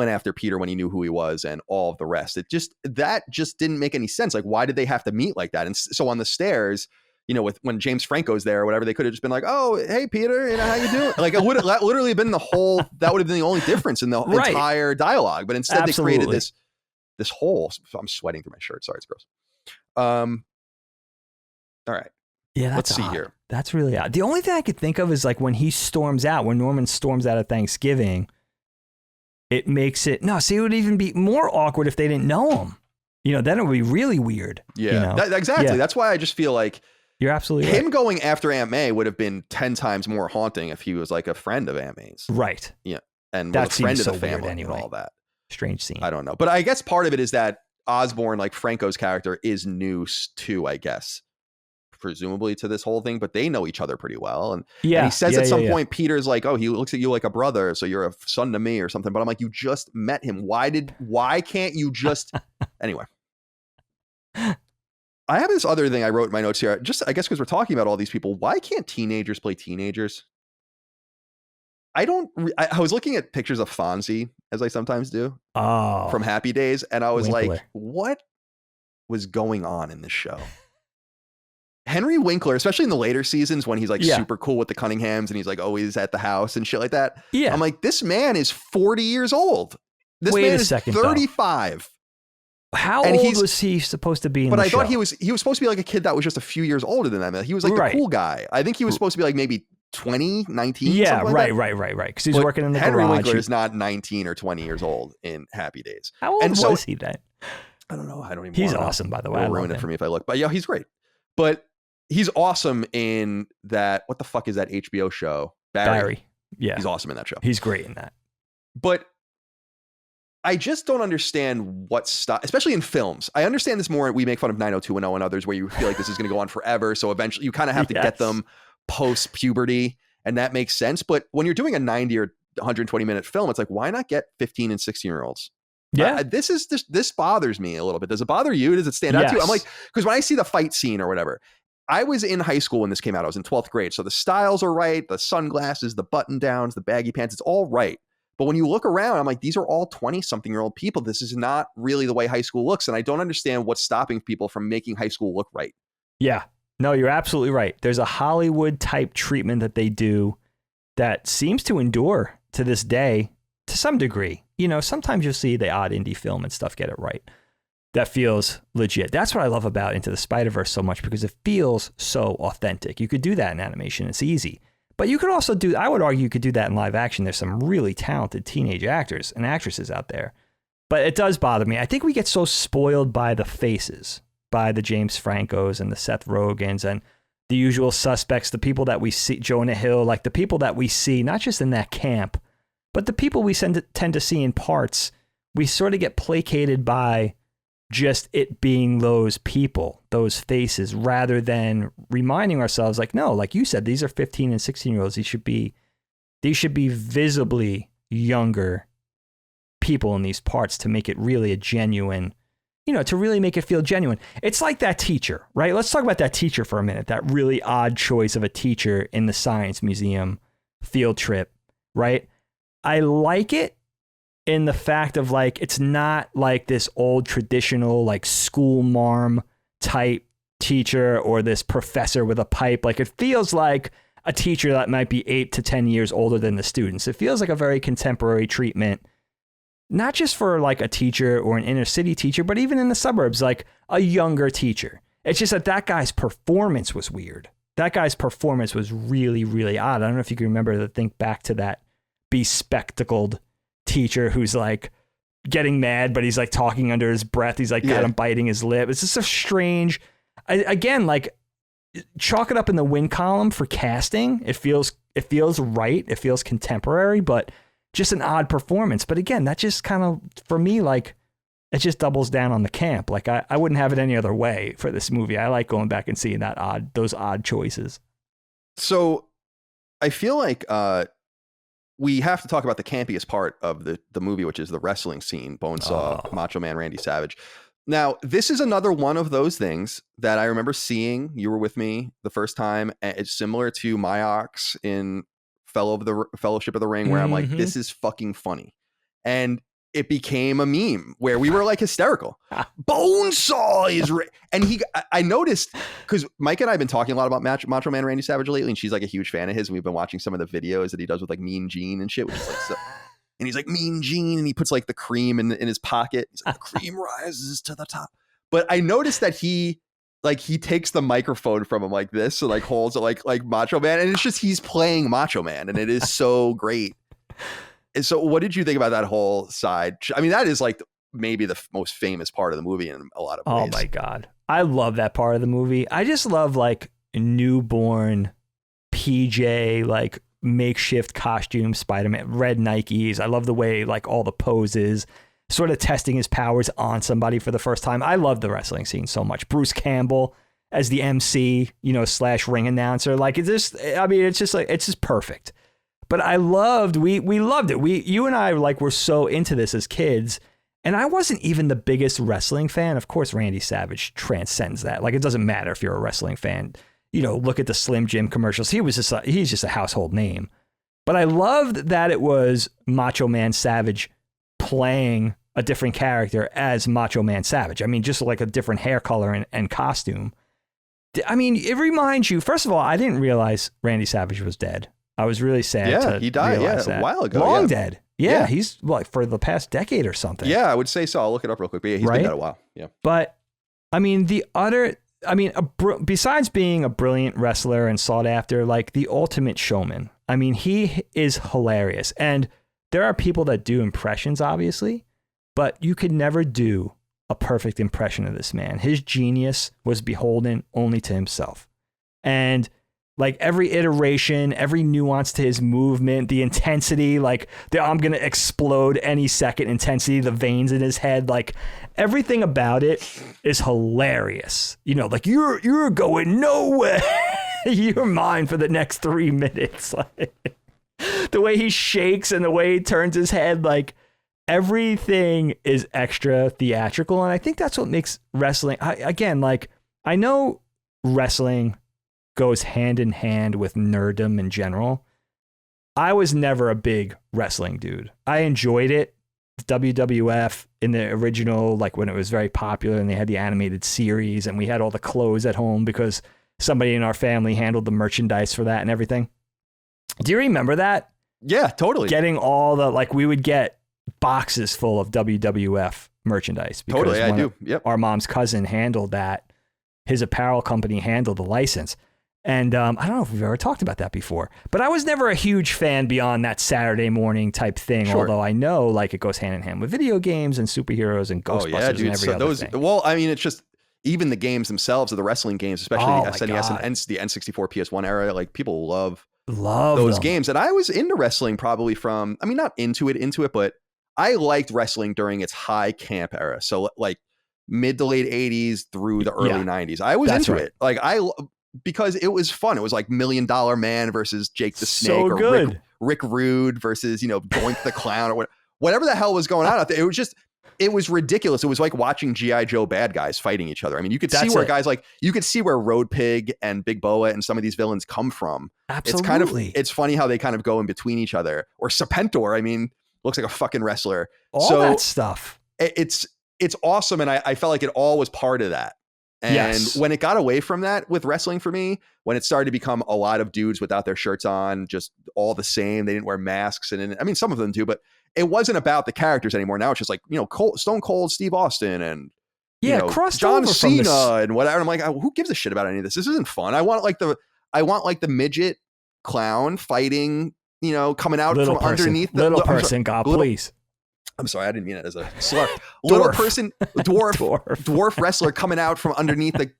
after Peter when he knew who he was and all of the rest. That just didn't make any sense. Like, why did they have to meet like that? And so on the stairs, you know, when James Franco's there or whatever, they could have just been like, oh, hey, Peter, you know, how you doing? Like, it would have literally been that would have been the only difference in the entire dialogue. But instead they created this whole, I'm sweating through my shirt. Sorry, it's gross. All right. Yeah, Let's that's see odd. here. That's really odd. The only thing I could think of is like when Norman storms out of Thanksgiving, it makes it, no, see, it would even be more awkward if they didn't know him. Then it would be really weird. Yeah, exactly. Yeah. That's why I just feel like you're absolutely him right. going after Aunt May would have been 10 times more haunting if he was like a friend of Aunt May's. Right. Yeah. And That was a friend of seems the so weird family anyway. and all that. Strange scene. I don't know. But I guess part of it is that Osborn, like Franco's character, is new too, I guess, presumably to this whole thing, but they know each other pretty well. And he says at some point, Peter's like, oh, he looks at you like a brother, so you're a son to me or something. But I'm like, you just met him. Why can't you just anyway? I have this other thing I wrote in my notes here. Just, I guess, because we're talking about all these people. Why can't teenagers play teenagers? I was looking at pictures of Fonzie, as I sometimes do, from Happy Days, and I was Winkler. like, what was going on in this show? Henry Winkler, especially in the later seasons when he's like super cool with the Cunninghams and he's like always at the house and shit like that. Yeah. I'm like, this man is 40 years old. This Wait man a is second, 35. How old was he supposed to be in the show? But I thought he was supposed to be like a kid that was just a few years older than that. He was like the cool guy. I think he was supposed to be like maybe 20, 19. Yeah, right. Because he's working in the Henry garage. Winkler is not 19 or 20 years old in Happy Days. How old was he then? I don't know. I don't even. He's awesome, by the way. It'll ruin it for me if I look. But yeah, he's great. But he's awesome in that. What the fuck is that HBO show? Barry. Yeah, he's awesome in that show. He's great in that. But I just don't understand what stuff, especially in films. I understand this more. We make fun of 90210 and others where you feel like this is going to go on forever. So eventually you kind of have to get them post puberty, and that makes sense. But when you're doing a 90 or 120-minute film, it's like, why not get 15 and 16-year-olds? Yeah. This bothers me a little bit. Does it bother you? Does it stand out to you? I'm like, because when I see the fight scene or whatever, I was in high school when this came out. I was in 12th grade. So the styles are right. The sunglasses, the button downs, the baggy pants, it's all right. But when you look around, I'm like, these are all 20-something-year-old people. This is not really the way high school looks. And I don't understand what's stopping people from making high school look right. Yeah. No, you're absolutely right. There's a Hollywood type treatment that they do that seems to endure to this day to some degree. Sometimes you'll see the odd indie film and stuff get it right. That feels legit. That's what I love about Into the Spider-Verse so much, because it feels so authentic. You could do that in animation. It's easy. But you could also I would argue you could do that in live action. There's some really talented teenage actors and actresses out there. But it does bother me. I think we get so spoiled by the faces, by the James Francos and the Seth Rogans and the usual suspects, the people that we see, Jonah Hill, like the people that we see, not just in that camp, but the people we tend to see in parts. We sort of get placated by just it being those people, those faces, rather than reminding ourselves, like, no, like you said, these are 15 and 16-year-olds. These should be visibly younger people in these parts to make it really a genuine, to really make it feel genuine. It's like that teacher, right? Let's talk about that teacher for a minute, that really odd choice of a teacher in the Science Museum field trip, right? I like it in the fact of like, it's not like this old traditional like school marm type teacher or this professor with a pipe. Like it feels like a teacher that might be 8 to 10 years older than the students. It feels like a very contemporary treatment, not just for like a teacher or an inner city teacher, but even in the suburbs, like a younger teacher. It's just that guy's performance was weird. That guy's performance was really, really odd. I don't know if you can remember to think back to that bespectacled teacher who's like getting mad, but he's like talking under his breath. He's like kind of biting his lip. It's just a strange, again, like chalk it up in the win column for casting. It feels right. It feels contemporary, but just an odd performance. But again, that just kind of, for me, like it just doubles down on the camp. Like I wouldn't have it any other way for this movie. I like going back and seeing those odd choices. So I feel like, we have to talk about the campiest part of the movie, which is the wrestling scene, Bonesaw, Macho Man Randy Savage. Now, this is another one of those things that I remember seeing. You were with me the first time. It's similar to Myox in Fellowship of the Ring, where I'm like, this is fucking funny. And it became a meme where we were like hysterical. Bonesaw is and I noticed, because Mike and I have been talking a lot about Macho Man Randy Savage lately, and she's like a huge fan of his. And we've been watching some of the videos that he does with like Mean Gene and shit, which is like so. And he's like, Mean Gene, and he puts like the cream in his pocket. He's like, the cream rises to the top. But I noticed that he like he takes the microphone from him like this, and like holds it like Macho Man, and it's just he's playing Macho Man, and it is so great. And so, what did you think about that whole side? I mean, that is like maybe the most famous part of the movie in a lot of ways. Oh my God, I love that part of the movie. I just love like newborn PJ, like makeshift costume Spider-Man, red Nikes. I love the way like all the poses, sort of testing his powers on somebody for the first time. I love the wrestling scene so much. Bruce Campbell as the MC, / ring announcer. Like it's just, I mean, it's just perfect. But I loved, we loved it. You and I like were so into this as kids, and I wasn't even the biggest wrestling fan. Of course, Randy Savage transcends that. Like it doesn't matter if you're a wrestling fan. Look at the Slim Jim commercials. He's just a household name. But I loved that it was Macho Man Savage playing a different character as Macho Man Savage. I mean, just like a different hair color and costume. I mean, it reminds you, first of all, I didn't realize Randy Savage was dead. I was really sad to he died that. a while ago. Long dead. Yeah, he's like for the past decade or something. Yeah, I would say so. I'll look it up real quick. But yeah, he's been dead a while. Yeah. But I mean, besides being a brilliant wrestler and sought after, like the ultimate showman. I mean, he is hilarious. And there are people that do impressions, obviously, but you could never do a perfect impression of this man. His genius was beholden only to himself. And like every iteration, every nuance to his movement, the intensity, like the I'm going to explode any second intensity, the veins in his head, like everything about it is hilarious. Like you're going nowhere. You're mine for the next 3 minutes. Like, the way he shakes and the way he turns his head, like everything is extra theatrical. And I think that's what makes wrestling, I know wrestling goes hand in hand with nerddom in general. I was never a big wrestling dude. I enjoyed it. WWF in the original, like when it was very popular and they had the animated series and we had all the clothes at home because somebody in our family handled the merchandise for that and everything. Do you remember that? Yeah, totally. Getting all the, like we would get boxes full of WWF merchandise. Totally, I do. Yep. Our mom's cousin handled that. His apparel company handled the license. And I don't know if we've ever talked about that before, but I was never a huge fan beyond that Saturday morning type thing. Sure. Although I know like it goes hand in hand with video games and superheroes and Ghostbusters and every other thing. Well, I mean, it's just even the games themselves of the wrestling games, especially the SNES and the N64 PS1 era. Like people love those games. And I was into wrestling probably from, I mean, not into it, but I liked wrestling during its high camp era. So like mid to late 80s through the early 90s. I was into it. Like because it was fun. It was like $1 Million Man versus Jake the Snake, so or good. Rick Rude versus, Doink the Clown, or whatever the hell was going on out there. It was ridiculous. It was like watching G.I. Joe bad guys fighting each other. I mean, you could see where guys like, you could see where Road Pig and Big Boa and some of these villains come from. Absolutely. It's funny how they kind of go in between each other. Or Serpentor, I mean, looks like a fucking wrestler. All that stuff. It's awesome. And I felt like it all was part of that. And when it got away from that with wrestling for me, when it started to become a lot of dudes without their shirts on, just all the same, they didn't wear masks. And I mean, some of them do, but it wasn't about the characters anymore. Now it's just like, Stone Cold Steve Austin and John Cena and whatever. I'm like, who gives a shit about any of this? This isn't fun. I want like the midget clown fighting, coming out little from person. underneath please. I'm sorry, I didn't mean it as a slur. Little person, dwarf wrestler coming out from underneath the,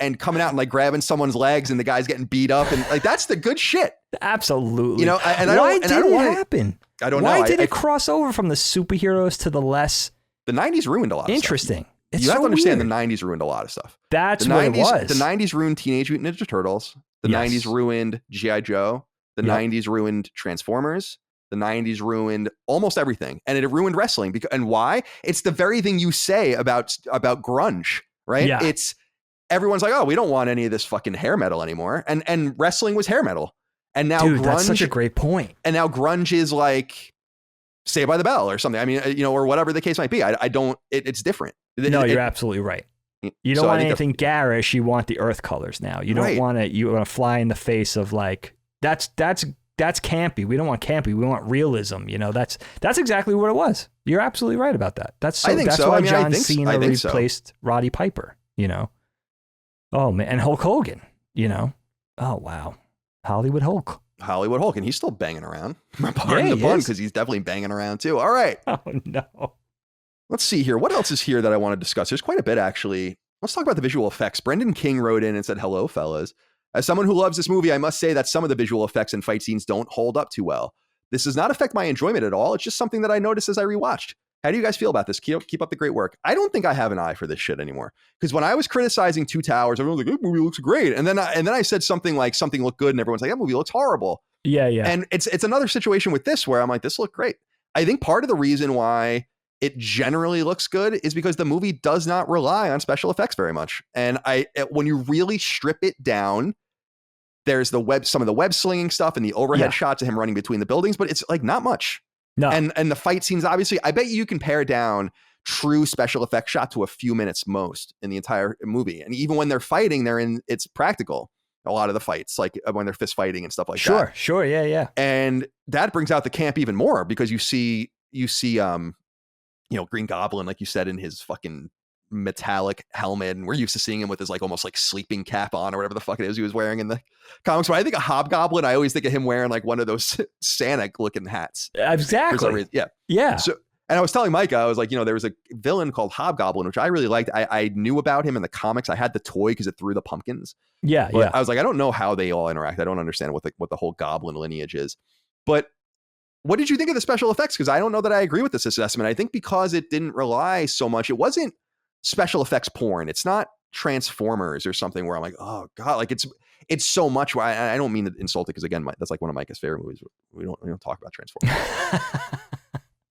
and coming out and like grabbing someone's legs and the guy's getting beat up and like that's the good shit. Absolutely. Why did it happen? I don't know. Why did it cross over from the superheroes to the less? The 90s ruined a lot of interesting. Stuff. You have to understand the 90s ruined a lot of stuff. That's what it was. The 90s ruined Teenage Mutant Ninja Turtles. The 90s ruined G.I. Joe. The 90s ruined Transformers. The 90s ruined almost everything, and it ruined wrestling. And why? It's the very thing you say about grunge, right? Yeah. It's everyone's like, oh, we don't want any of this fucking hair metal anymore, and wrestling was hair metal, and now grunge. That's such a great point. And now grunge is like Saved by the Bell or something. I mean, or whatever the case might be. I don't. It's different. You're absolutely right. You don't want anything garish. You want the earth colors now. You don't want to. You want to fly in the face of like that's campy. We don't want campy. We want realism. That's exactly what it was. You're absolutely right about that. That's why John Cena replaced Roddy Piper. Oh man, and Hulk Hogan, you know. Oh wow, Hollywood Hulk. Hollywood Hulk, and he's still banging around. Pardon the pun, because he's definitely banging around too. All right. Oh no. Let's see here. What else is here that I want to discuss? There's quite a bit, actually. Let's talk about the visual effects. Brendan King wrote in and said, hello, fellas. As someone who loves this movie, I must say that some of the visual effects and fight scenes don't hold up too well. This does not affect my enjoyment at all. It's just something that I noticed as I rewatched. How do you guys feel about this? Keep up the great work. I don't think I have an eye for this shit anymore. Because when I was criticizing Two Towers, everyone was like, "That movie looks great," and then I said something like something looked good, and everyone's like, "That movie looks horrible." Yeah. And it's another situation with this where I'm like, this looked great. I think part of the reason why it generally looks good is because the movie does not rely on special effects very much. And when you really strip it down, there's some of the web slinging stuff and the overhead shots of him running between the buildings, but it's like not much. No. And the fight scenes, obviously, I bet you can pare down true special effects shot to a few minutes most in the entire movie. And even when they're fighting, it's practical. A lot of the fights, like when they're fist fighting and stuff like that. Sure. Yeah. And that brings out the camp even more because you see, Green Goblin, like you said, in his fucking metallic helmet, and we're used to seeing him with his like almost like sleeping cap on or whatever the fuck it is he was wearing in the comics. But I think a Hobgoblin, I always think of him wearing like one of those Santa looking hats. Exactly. Yeah. So, and I was telling Micah, I was like, there was a villain called Hobgoblin, which I really liked. I knew about him in the comics. I had the toy because it threw the pumpkins. Yeah. I was like, I don't know how they all interact. I don't understand what the whole Goblin lineage is. But what did you think of the special effects? Because I don't know that I agree with this assessment. I think because it didn't rely so much, it wasn't special effects porn. It's not Transformers or something where I'm like, oh God, like it's so much where I don't mean to insult it because again, that's like one of Micah's favorite movies. We don't talk about Transformers.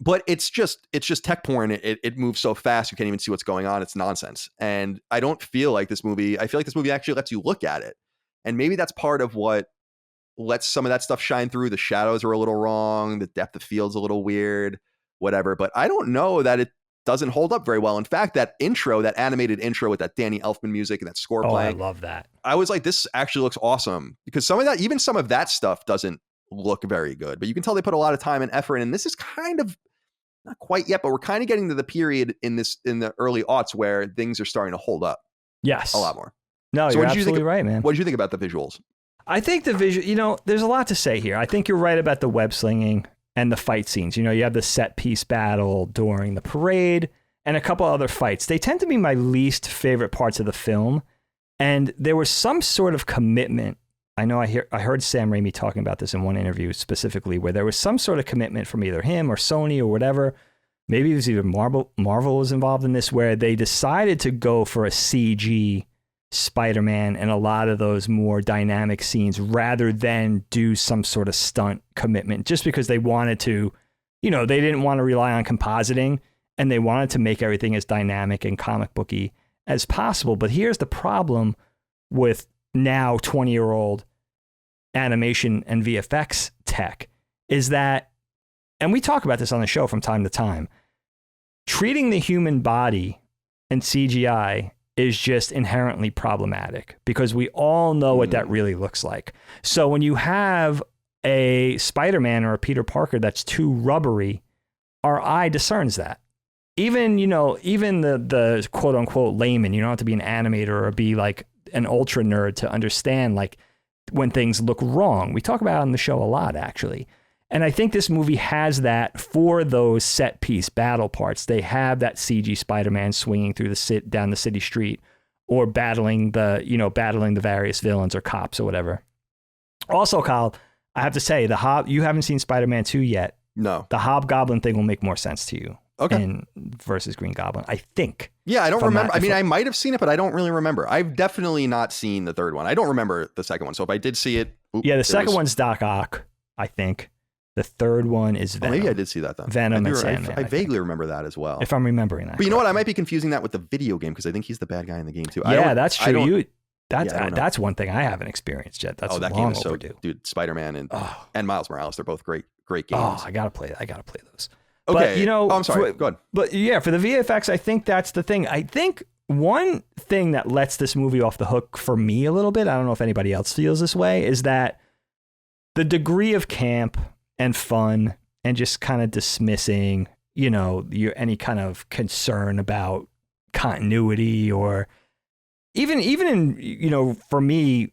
But it's just tech porn. It moves so fast you can't even see what's going on. It's nonsense. And I don't feel like this movie. I feel like this movie actually lets you look at it, and maybe that's part of what lets some of that stuff shine through. The shadows are a little wrong. The depth of field's a little weird. Whatever. But I don't know that it doesn't hold up very well. In fact, that animated intro with that Danny Elfman music and that score playing. I love that. I was like, this actually looks awesome because some of that stuff doesn't look very good. But you can tell they put a lot of time and effort in. And this is kind of not quite yet, but we're kind of getting to the period in the early aughts where things are starting to hold up. Yes. A lot more. No, so you're absolutely right, man. What did you think about the visuals? I think the visual, there's a lot to say here. I think you're right about the web slinging and the fight scenes. You have the set piece battle during the parade and a couple other fights. They tend to be my least favorite parts of the film. And there was some sort of commitment. I know I heard Sam Raimi talking about this in one interview specifically, where there was some sort of commitment from either him or Sony or whatever. Maybe it was even Marvel was involved in this, where they decided to go for a CG Spider-Man and a lot of those more dynamic scenes rather than do some sort of stunt commitment, just because they wanted to, they didn't want to rely on compositing and they wanted to make everything as dynamic and comic booky as possible. But here's the problem with now 20-year-old animation and VFX tech is that, and we talk about this on the show from time to time, treating the human body and CGI is just inherently problematic because we all know what that really looks like. So when you have a Spider-Man or a Peter Parker that's too rubbery, our eye discerns that. Even the quote unquote layman, you don't have to be an animator or be like an ultra nerd to understand like when things look wrong. We talk about it on the show a lot, actually. And I think this movie has that for those set piece battle parts. They have that CG Spider-Man swinging through down the city street or battling the various villains or cops or whatever. Also, Kyle, I have to say, you haven't seen Spider-Man 2 yet. No. The Hobgoblin thing will make more sense to you. Okay. Versus Green Goblin, I think. Yeah, I don't remember. I might have seen it, but I don't really remember. I've definitely not seen the third one. I don't remember the second one. So if I did see it. The second one's Doc Ock, I think. The third one is Venom. Maybe I did see that then. Venom and Sandman. I vaguely remember that as well. If I'm remembering that. But you know what? I might be confusing that with the video game because I think he's the bad guy in the game too. Yeah, that's true. That's one thing I haven't experienced yet. That's that long game is overdue. Dude, Spider-Man and Miles Morales, they're both great games. Oh, I gotta play those. Okay. But, I'm sorry. Go ahead. But yeah, for the VFX, I think that's the thing. I think one thing that lets this movie off the hook for me a little bit, I don't know if anybody else feels this way, is that the degree of camp and fun and just kind of dismissing, any kind of concern about continuity or even in, for me,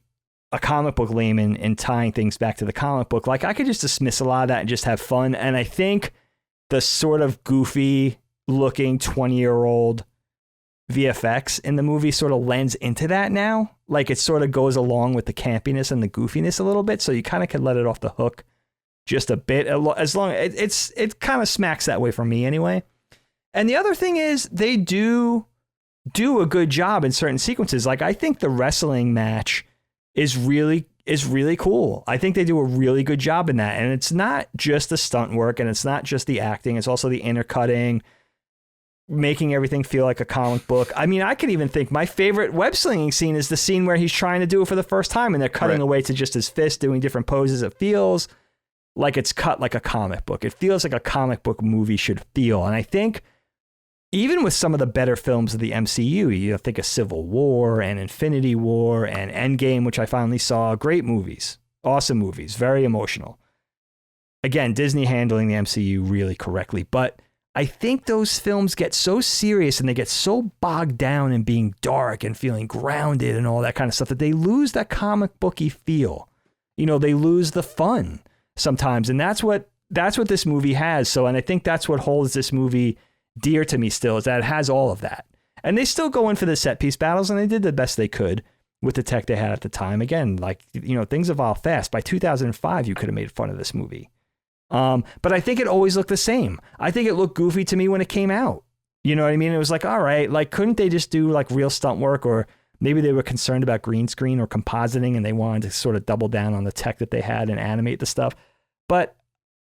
a comic book layman and tying things back to the comic book, like I could just dismiss a lot of that and just have fun. And I think the sort of goofy looking 20-year-old VFX in the movie sort of lends into that now. Like it sort of goes along with the campiness and the goofiness a little bit. So you kind of can let it off the hook just a bit, as long as it kind of smacks that way for me anyway. And the other thing is they do a good job in certain sequences. Like I think the wrestling match is really cool. I think they do a really good job in that. And it's not just the stunt work and it's not just the acting. It's also the intercutting, making everything feel like a comic book. I mean, I could even think my favorite web slinging scene is the scene where he's trying to do it for the first time and they're cutting away to just his fist doing different poses. It feels like it's cut like a comic book. It feels like a comic book movie should feel. And I think even with some of the better films of the MCU, you think of Civil War and Infinity War and Endgame, which I finally saw, great movies, awesome movies, very emotional. Again, Disney handling the MCU really correctly, but I think those films get so serious and they get so bogged down in being dark and feeling grounded and all that kind of stuff that they lose that comic booky feel. They lose the fun sometimes, and that's what this movie has. So, and I think that's what holds this movie dear to me still, is that it has all of that. And they still go in for the set piece battles, and they did the best they could with the tech they had at the time. Again, like, things evolve fast. By 2005, you could have made fun of this movie. But I think it always looked the same. I think it looked goofy to me when it came out. You know what I mean? It was like, all right, like, couldn't they just do like real stunt work? Or maybe they were concerned about green screen or compositing and they wanted to sort of double down on the tech that they had and animate the stuff. But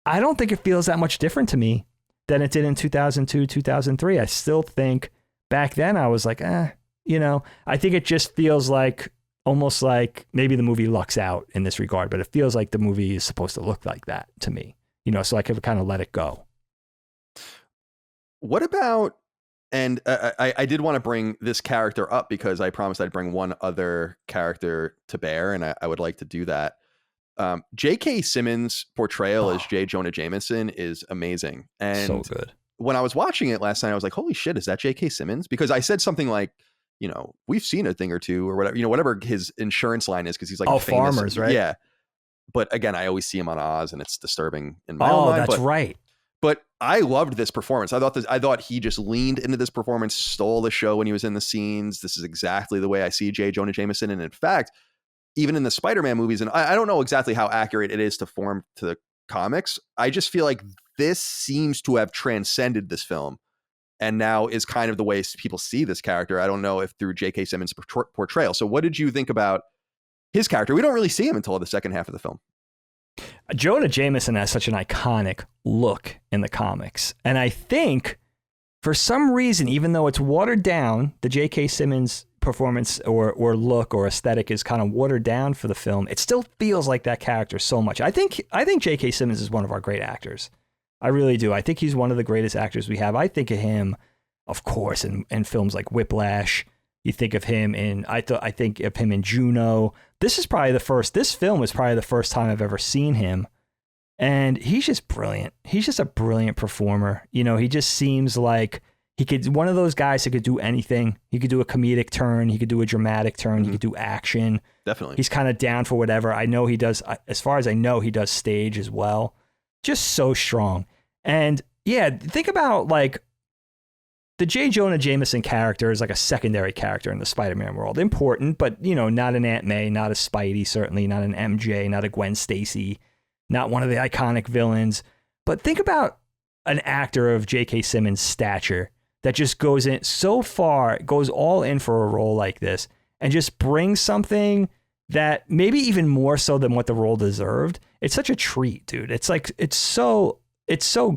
I don't think it feels that much different to me than it did in 2002, 2003. I still think back then I was like, I think it just feels like almost like maybe the movie lucks out in this regard, but it feels like the movie is supposed to look like that to me, so I could kind of let it go. What about, and I did want to bring this character up because I promised I'd bring one other character to bear, and I would like to do that. J.K. Simmons' portrayal as J. Jonah Jameson is amazing. And so good. When I was watching it last night, I was like, holy shit, is that J.K. Simmons? Because I said something like, we've seen a thing or two or whatever, whatever his insurance line is, because he's like famous. Farmers, right? Yeah. But again, I always see him on Oz and it's disturbing in my own mind. That's right. But I loved this performance. I thought he just leaned into this performance, stole the show when he was in the scenes. This is exactly the way I see J. Jonah Jameson. And in fact, even in the Spider-Man movies, and I don't know exactly how accurate it is to form to the comics, I just feel like this seems to have transcended this film and now is kind of the way people see this character. I don't know if through J.K. Simmons' portrayal. So what did you think about his character? We don't really see him until the second half of the film. Jonah Jameson has such an iconic look in the comics. And I think for some reason, even though it's watered down, the J.K. Simmons performance or look or aesthetic is kind of watered down for the film, it still feels like that character so much. I think J.K. Simmons is one of our great actors. I really do. I think he's one of the greatest actors we have. I think of him, of course, in films like Whiplash. You think of him I think of him in Juno. This film is probably the first time I've ever seen him. And he's just brilliant. He's just a brilliant performer. He just seems like one of those guys who could do anything. He could do a comedic turn. He could do a dramatic turn. He could do action. Definitely. He's kind of down for whatever. I know he does, as far as I know, he does stage as well. Just so strong. And yeah, think about like the J. Jonah Jameson character is like a secondary character in the Spider-Man world. Important, but not an Aunt May, not a Spidey, certainly not an MJ, not a Gwen Stacy, not one of the iconic villains. But think about an actor of J.K. Simmons' stature that just goes in so far, goes all in for a role like this, and just brings something that maybe even more so than what the role deserved. It's such a treat, dude. It's like, it's so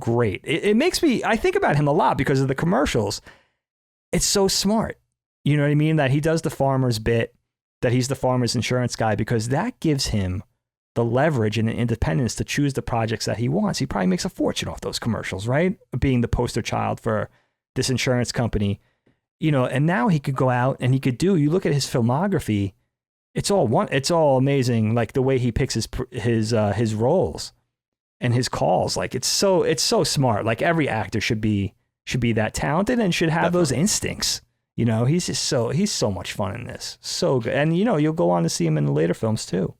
great. It makes me, I think about him a lot because of the commercials. It's so smart. You know what I mean? That he does the farmer's bit, that he's the farmer's insurance guy, because that gives him the leverage and the independence to choose the projects that he wants. He probably makes a fortune off those commercials, right? Being the poster child for this insurance company, and now he could go out and he could you look at his filmography, it's all amazing. Like the way he picks his roles and his calls, like it's so smart. Like every actor should be that talented and should have those instincts, You know, he's so much fun in this. So good. And, you know, you'll go on to see him in the later films too.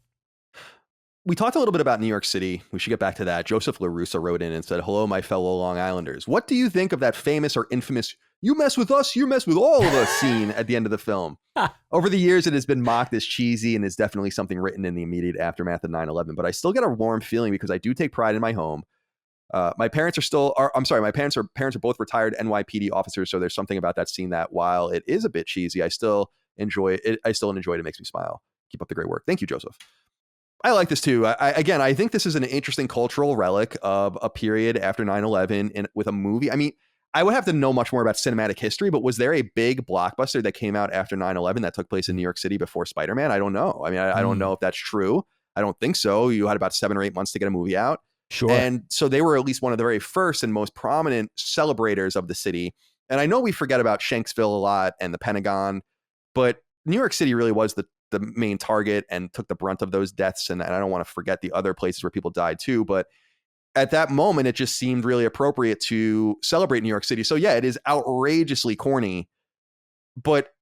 We talked a little bit about New York City. We should get back to that. Joseph LaRussa wrote in and said, "Hello, my fellow Long Islanders. What do you think of that famous or infamous 'you mess with us, you mess with all of us' scene at the end of the film?" Over the years, it has been mocked as cheesy and is definitely something written in the immediate aftermath of 9/11. But I still get a warm feeling because I do take pride in my home. My parents are both retired NYPD officers. So there's something about that scene that while it is a bit cheesy, I still enjoy it. It makes me smile. Keep up the great work. Thank you, Joseph. I like this too. I think this is an interesting cultural relic of a period after 9/11 with a movie. I mean, I would have to know much more about cinematic history, but was there a big blockbuster that came out after 9/11 that took place in New York City before Spider-Man? I don't know. I mean, I don't know if that's true. I don't think so. You had about 7 or 8 months to get a movie out. Sure. And so they were at least one of the very first and most prominent celebrators of the city. And I know we forget about Shanksville a lot and the Pentagon, but New York City really was the main target and took the brunt of those deaths. And I don't want to forget the other places where people died too. But at that moment, it just seemed really appropriate to celebrate New York City. So yeah, it is outrageously corny, but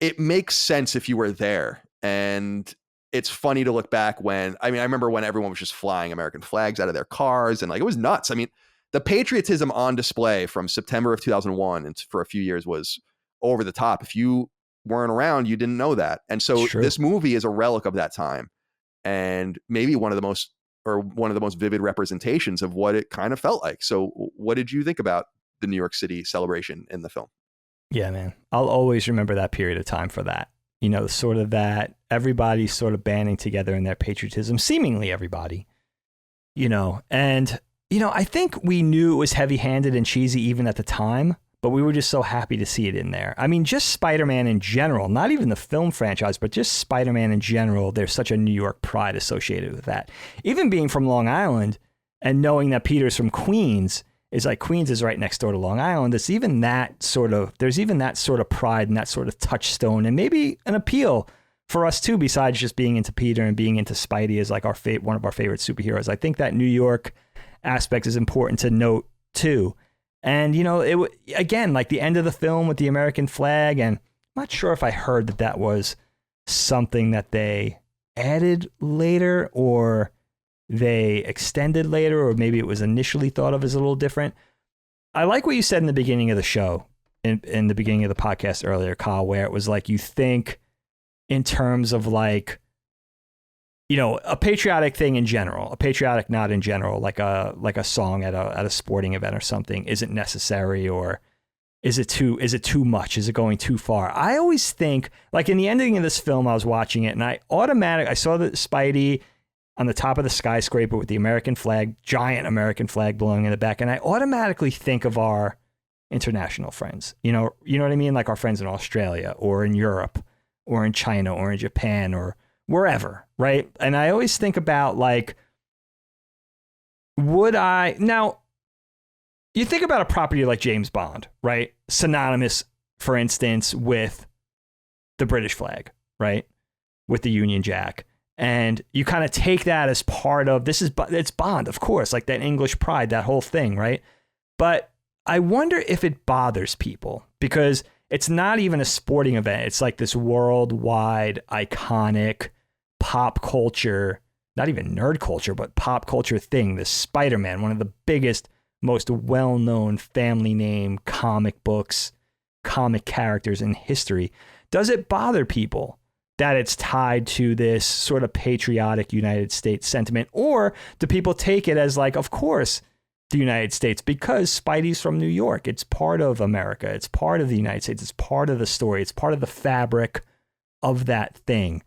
it makes sense if you were there. And it's funny to look back I remember when everyone was just flying American flags out of their cars and like, it was nuts. I mean, the patriotism on display from September of 2001 and for a few years was over the top. If you weren't around, you didn't know that. And so this movie is a relic of that time and maybe one of the most vivid representations of what it kind of felt like. So what did you think about the New York City celebration in the film? Yeah, man. I'll always remember that period of time for that. You know, sort of that everybody sort of banding together in their patriotism, seemingly everybody, you know, and, you know, I think we knew it was heavy handed and cheesy even at the time, but we were just so happy to see it in there. I mean, just Spider-Man in general, not even the film franchise, but just Spider-Man in general. There's such a New York pride associated with that. Even being from Long Island and knowing that Peter's from Queens is like Queens is right next door to Long Island. There's even that sort of pride and that sort of touchstone and maybe an appeal for us too, besides just being into Peter and being into Spidey as like one of our favorite superheroes. I think that New York aspect is important to note too. And, you know, again, like the end of the film with the American flag, and I'm not sure if I heard that was something that they added later or they extended later, or maybe it was initially thought of as a little different. I like what you said in the beginning of the show, in the beginning of the podcast earlier, Kyle, where it was like you think in terms of like, you know, a patriotic thing in general, a patriotic nod in general, like a song at a sporting event or something isn't necessary, or is it too much? Is it going too far? I always think, like in the ending of this film, I was watching it and I saw the Spidey on the top of the skyscraper with the American flag, giant American flag blowing in the back, and I automatically think of our international friends. You know what I mean? Like our friends in Australia or in Europe or in China or in Japan or wherever, right? And I always think about like, now you think about a property like James Bond, right? Synonymous, for instance, with the British flag, right? With the Union Jack. And you kind of take that as part of it's Bond, of course, like that English pride, that whole thing, right? But I wonder if it bothers people because it's not even a sporting event. It's like this worldwide iconic pop culture, not even nerd culture, but pop culture thing. This Spider-Man, one of the biggest, most well-known family name comic books, comic characters in history. Does it bother people that it's tied to this sort of patriotic United States sentiment? Or do people take it as like, of course, the United States, because Spidey's from New York. It's part of America. It's part of the United States. It's part of the story. It's part of the fabric of that thing.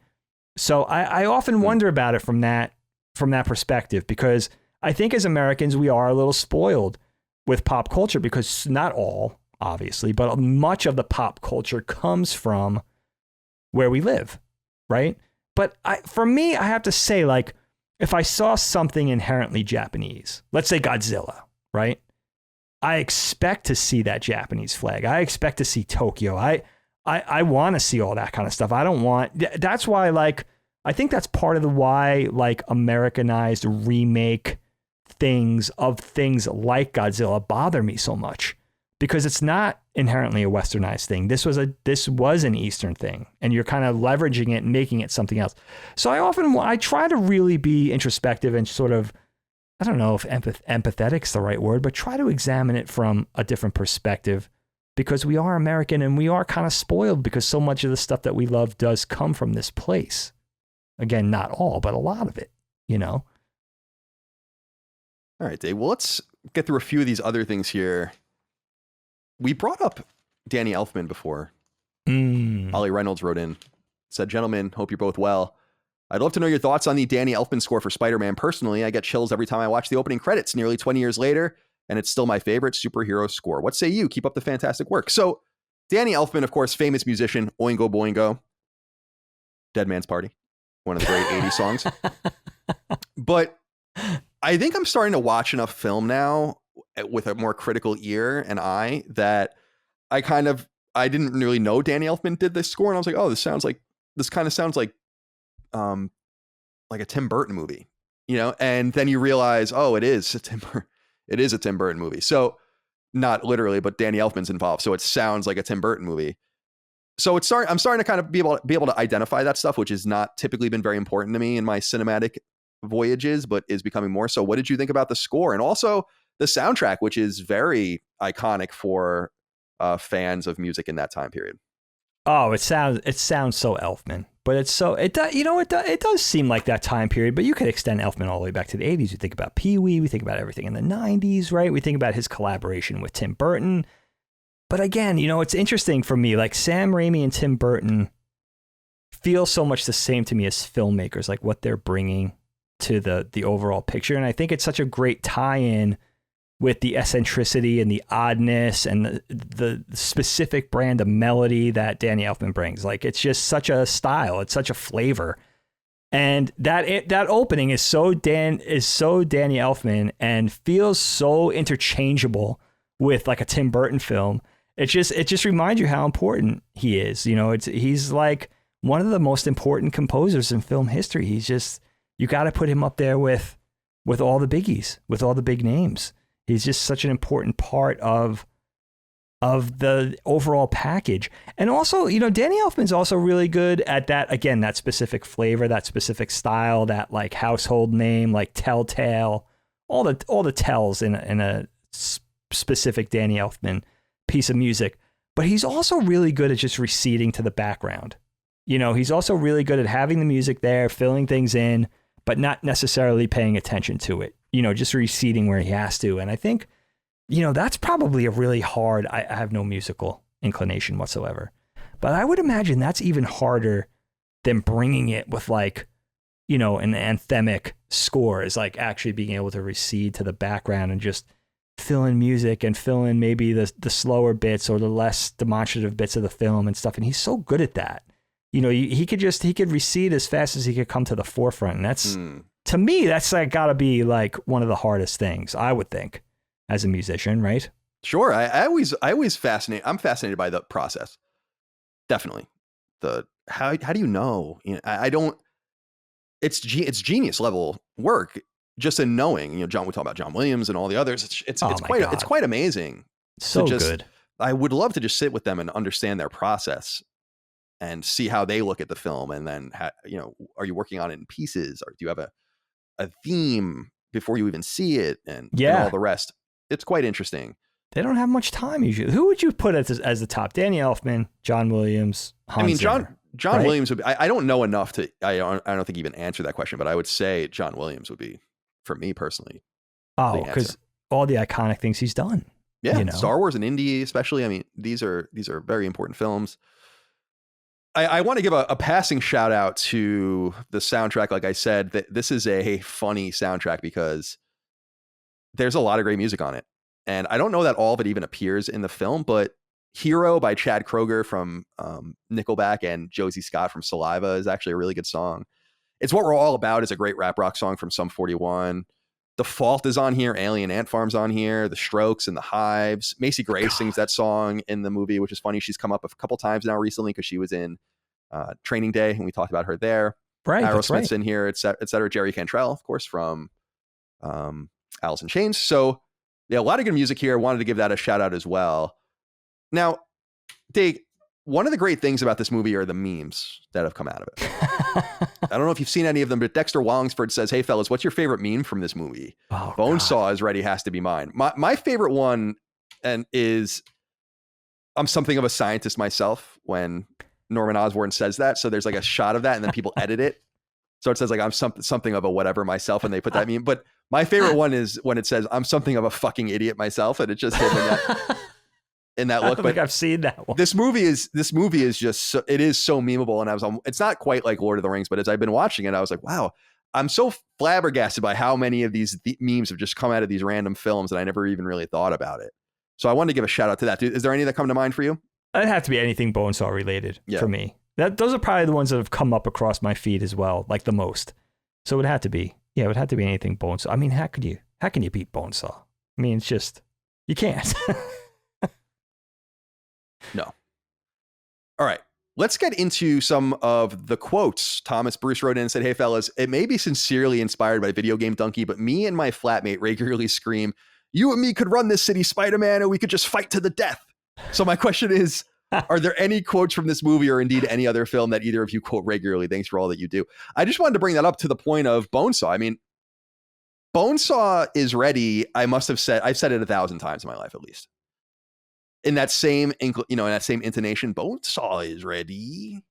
So I often wonder about it from that perspective, because I think as Americans, we are a little spoiled with pop culture, because not all, obviously, but much of the pop culture comes from where we live, right? But for me, I have to say, like, if I saw something inherently Japanese, let's say Godzilla, right? I expect to see that Japanese flag. I expect to see Tokyo. I want to see all that kind of stuff. That's why, like, I think that's part of why, like, Americanized remake things like Godzilla bother me so much, because it's not inherently a westernized thing. This was an Eastern thing, and you're kind of leveraging it and making it something else. So I try to really be introspective and sort of, I don't know if empathetic's the right word, but try to examine it from a different perspective, because we are American and we are kind of spoiled because so much of the stuff that we love does come from this place. Again, not all, but a lot of it, you know? All right, Dave. Well, let's get through a few of these other things here. We brought up Danny Elfman before. Ollie Reynolds wrote in, said, "Gentlemen, hope you're both well. I'd love to know your thoughts on the Danny Elfman score for Spider-Man. Personally, I get chills every time I watch the opening credits nearly 20 years later, and it's still my favorite superhero score. What say you? Keep up the fantastic work." So, Danny Elfman, of course, famous musician, Oingo Boingo, Dead Man's Party, one of the great 80s songs. But I think I'm starting to watch enough film now with a more critical ear and eye that I didn't really know Danny Elfman did this score, and I was like, oh, this kind of sounds like a Tim Burton movie, you know? And then you realize, oh, it is a Tim Burton movie. So not literally, but Danny Elfman's involved, so it sounds like a Tim Burton movie. So I'm starting to kind of be able to identify that stuff, which has not typically been very important to me in my cinematic voyages, but is becoming more so. What did you think about the score and also the soundtrack, which is very iconic for fans of music in that time period? Oh, it sounds so Elfman, but it does seem like that time period. But you could extend Elfman all the way back to the 80s. You think about Pee-wee, we think about everything in the 90s, right? We think about his collaboration with Tim Burton. But again, you know, it's interesting for me, like Sam Raimi and Tim Burton feel so much the same to me as filmmakers, like what they're bringing to the overall picture. And I think it's such a great tie-in with the eccentricity and the oddness and the specific brand of melody that Danny Elfman brings. Like, it's just such a style. It's such a flavor. And that opening is so Danny Elfman and feels so interchangeable with like a Tim Burton film. It just reminds you how important he is. You know, he's like one of the most important composers in film history. You got to put him up there with all the biggies, with all the big names. He's just such an important part of the overall package. And also, you know, Danny Elfman's also really good at that, again, that specific flavor, that specific style, that like household name, like Telltale, all the tells in a specific Danny Elfman piece of music. But he's also really good at just receding to the background. You know, he's also really good at having the music there, filling things in, but not necessarily paying attention to it, you know, just receding where he has to. And I think, you know, that's probably a really hard, I have no musical inclination whatsoever, but I would imagine that's even harder than bringing it with like, you know, an anthemic score, is like actually being able to recede to the background and just fill in music and fill in maybe the slower bits or the less demonstrative bits of the film and stuff. And he's so good at that. You know, he could recede as fast as he could come to the forefront. And that's, to me, that's like gotta be like one of the hardest things, I would think, as a musician, right? Sure. I'm fascinated by the process. Definitely. How do you know? You know, I don't, it's genius level work just in knowing, you know, we talk about John Williams and all the others. It's quite amazing. So good. I would love to just sit with them and understand their process and see how they look at the film. And then, you know, are you working on it in pieces, or do you have a theme before you even see it, and all the rest? It's quite interesting. They don't have much time usually. Who would you put as the top? Danny Elfman, John Williams, Hans Zimmer, John right? Williams would be, I don't know enough to, I don't think even answer that question, but I would say John Williams would be, for me personally. Oh, because all the iconic things he's done. Yeah. You know? Star Wars and Indy, especially. I mean, these are very important films. I want to give a passing shout out to the soundtrack. Like I said, that this is a funny soundtrack because there's a lot of great music on it. And I don't know that all of it even appears in the film, but Hero by Chad Kroeger from Nickelback and Josie Scott from Saliva is actually a really good song. It's What We're All About is a great rap rock song from Sum 41. Default is on here. Alien Ant Farm's on here. The Strokes and the Hives. Macy Gray sings that song in the movie, which is funny. She's come up a couple times now recently because she was in Training Day, and we talked about her there. Right, Aerosmith's in here, et cetera. Jerry Cantrell, of course, from Alice in Chains. So Yeah, a lot of good music here. Wanted to give that a shout out as well. Now, Dave, one of the great things about this movie are the memes that have come out of it. I don't know if you've seen any of them, but Dexter Wallingsford says, "Hey fellas, what's your favorite meme from this movie?" Bonesaw is ready, has to be mine. My favorite one is I'm something of a scientist myself when Norman Osborn says that. So there's like a shot of that and then people edit it. So it says like I'm something of a whatever myself and they put that meme. But my favorite one is when it says I'm something of a fucking idiot myself and it's just him in that look. I don't think I've seen that one. This movie is just it is so memeable, and it's not quite like Lord of the Rings, but as I've been watching it, I was like, wow, I'm so flabbergasted by how many of these memes have just come out of these random films that I never even really thought about it. So I wanted to give a shout out to that. Is there any that come to mind for you? It'd have to be anything Bonesaw related for me. Those are probably the ones that have come up across my feed as well, like the most. So it would have to be anything Bonesaw. I mean, how can you beat Bonesaw? I mean, it's just, you can't. No. All right. Let's get into some of the quotes. Thomas Bruce wrote in and said, "Hey fellas, it may be sincerely inspired by Video Game Donkey, but me and my flatmate regularly scream, 'You and me could run this city, Spider-Man, and we could just fight to the death.' So my question is, are there any quotes from this movie or indeed any other film that either of you quote regularly? Thanks for all that you do." I just wanted to bring that up to the point of Bonesaw. I mean, Bonesaw is ready. I've said it 1,000 times in my life, at least. In that same, in that same intonation, Bonesaw is ready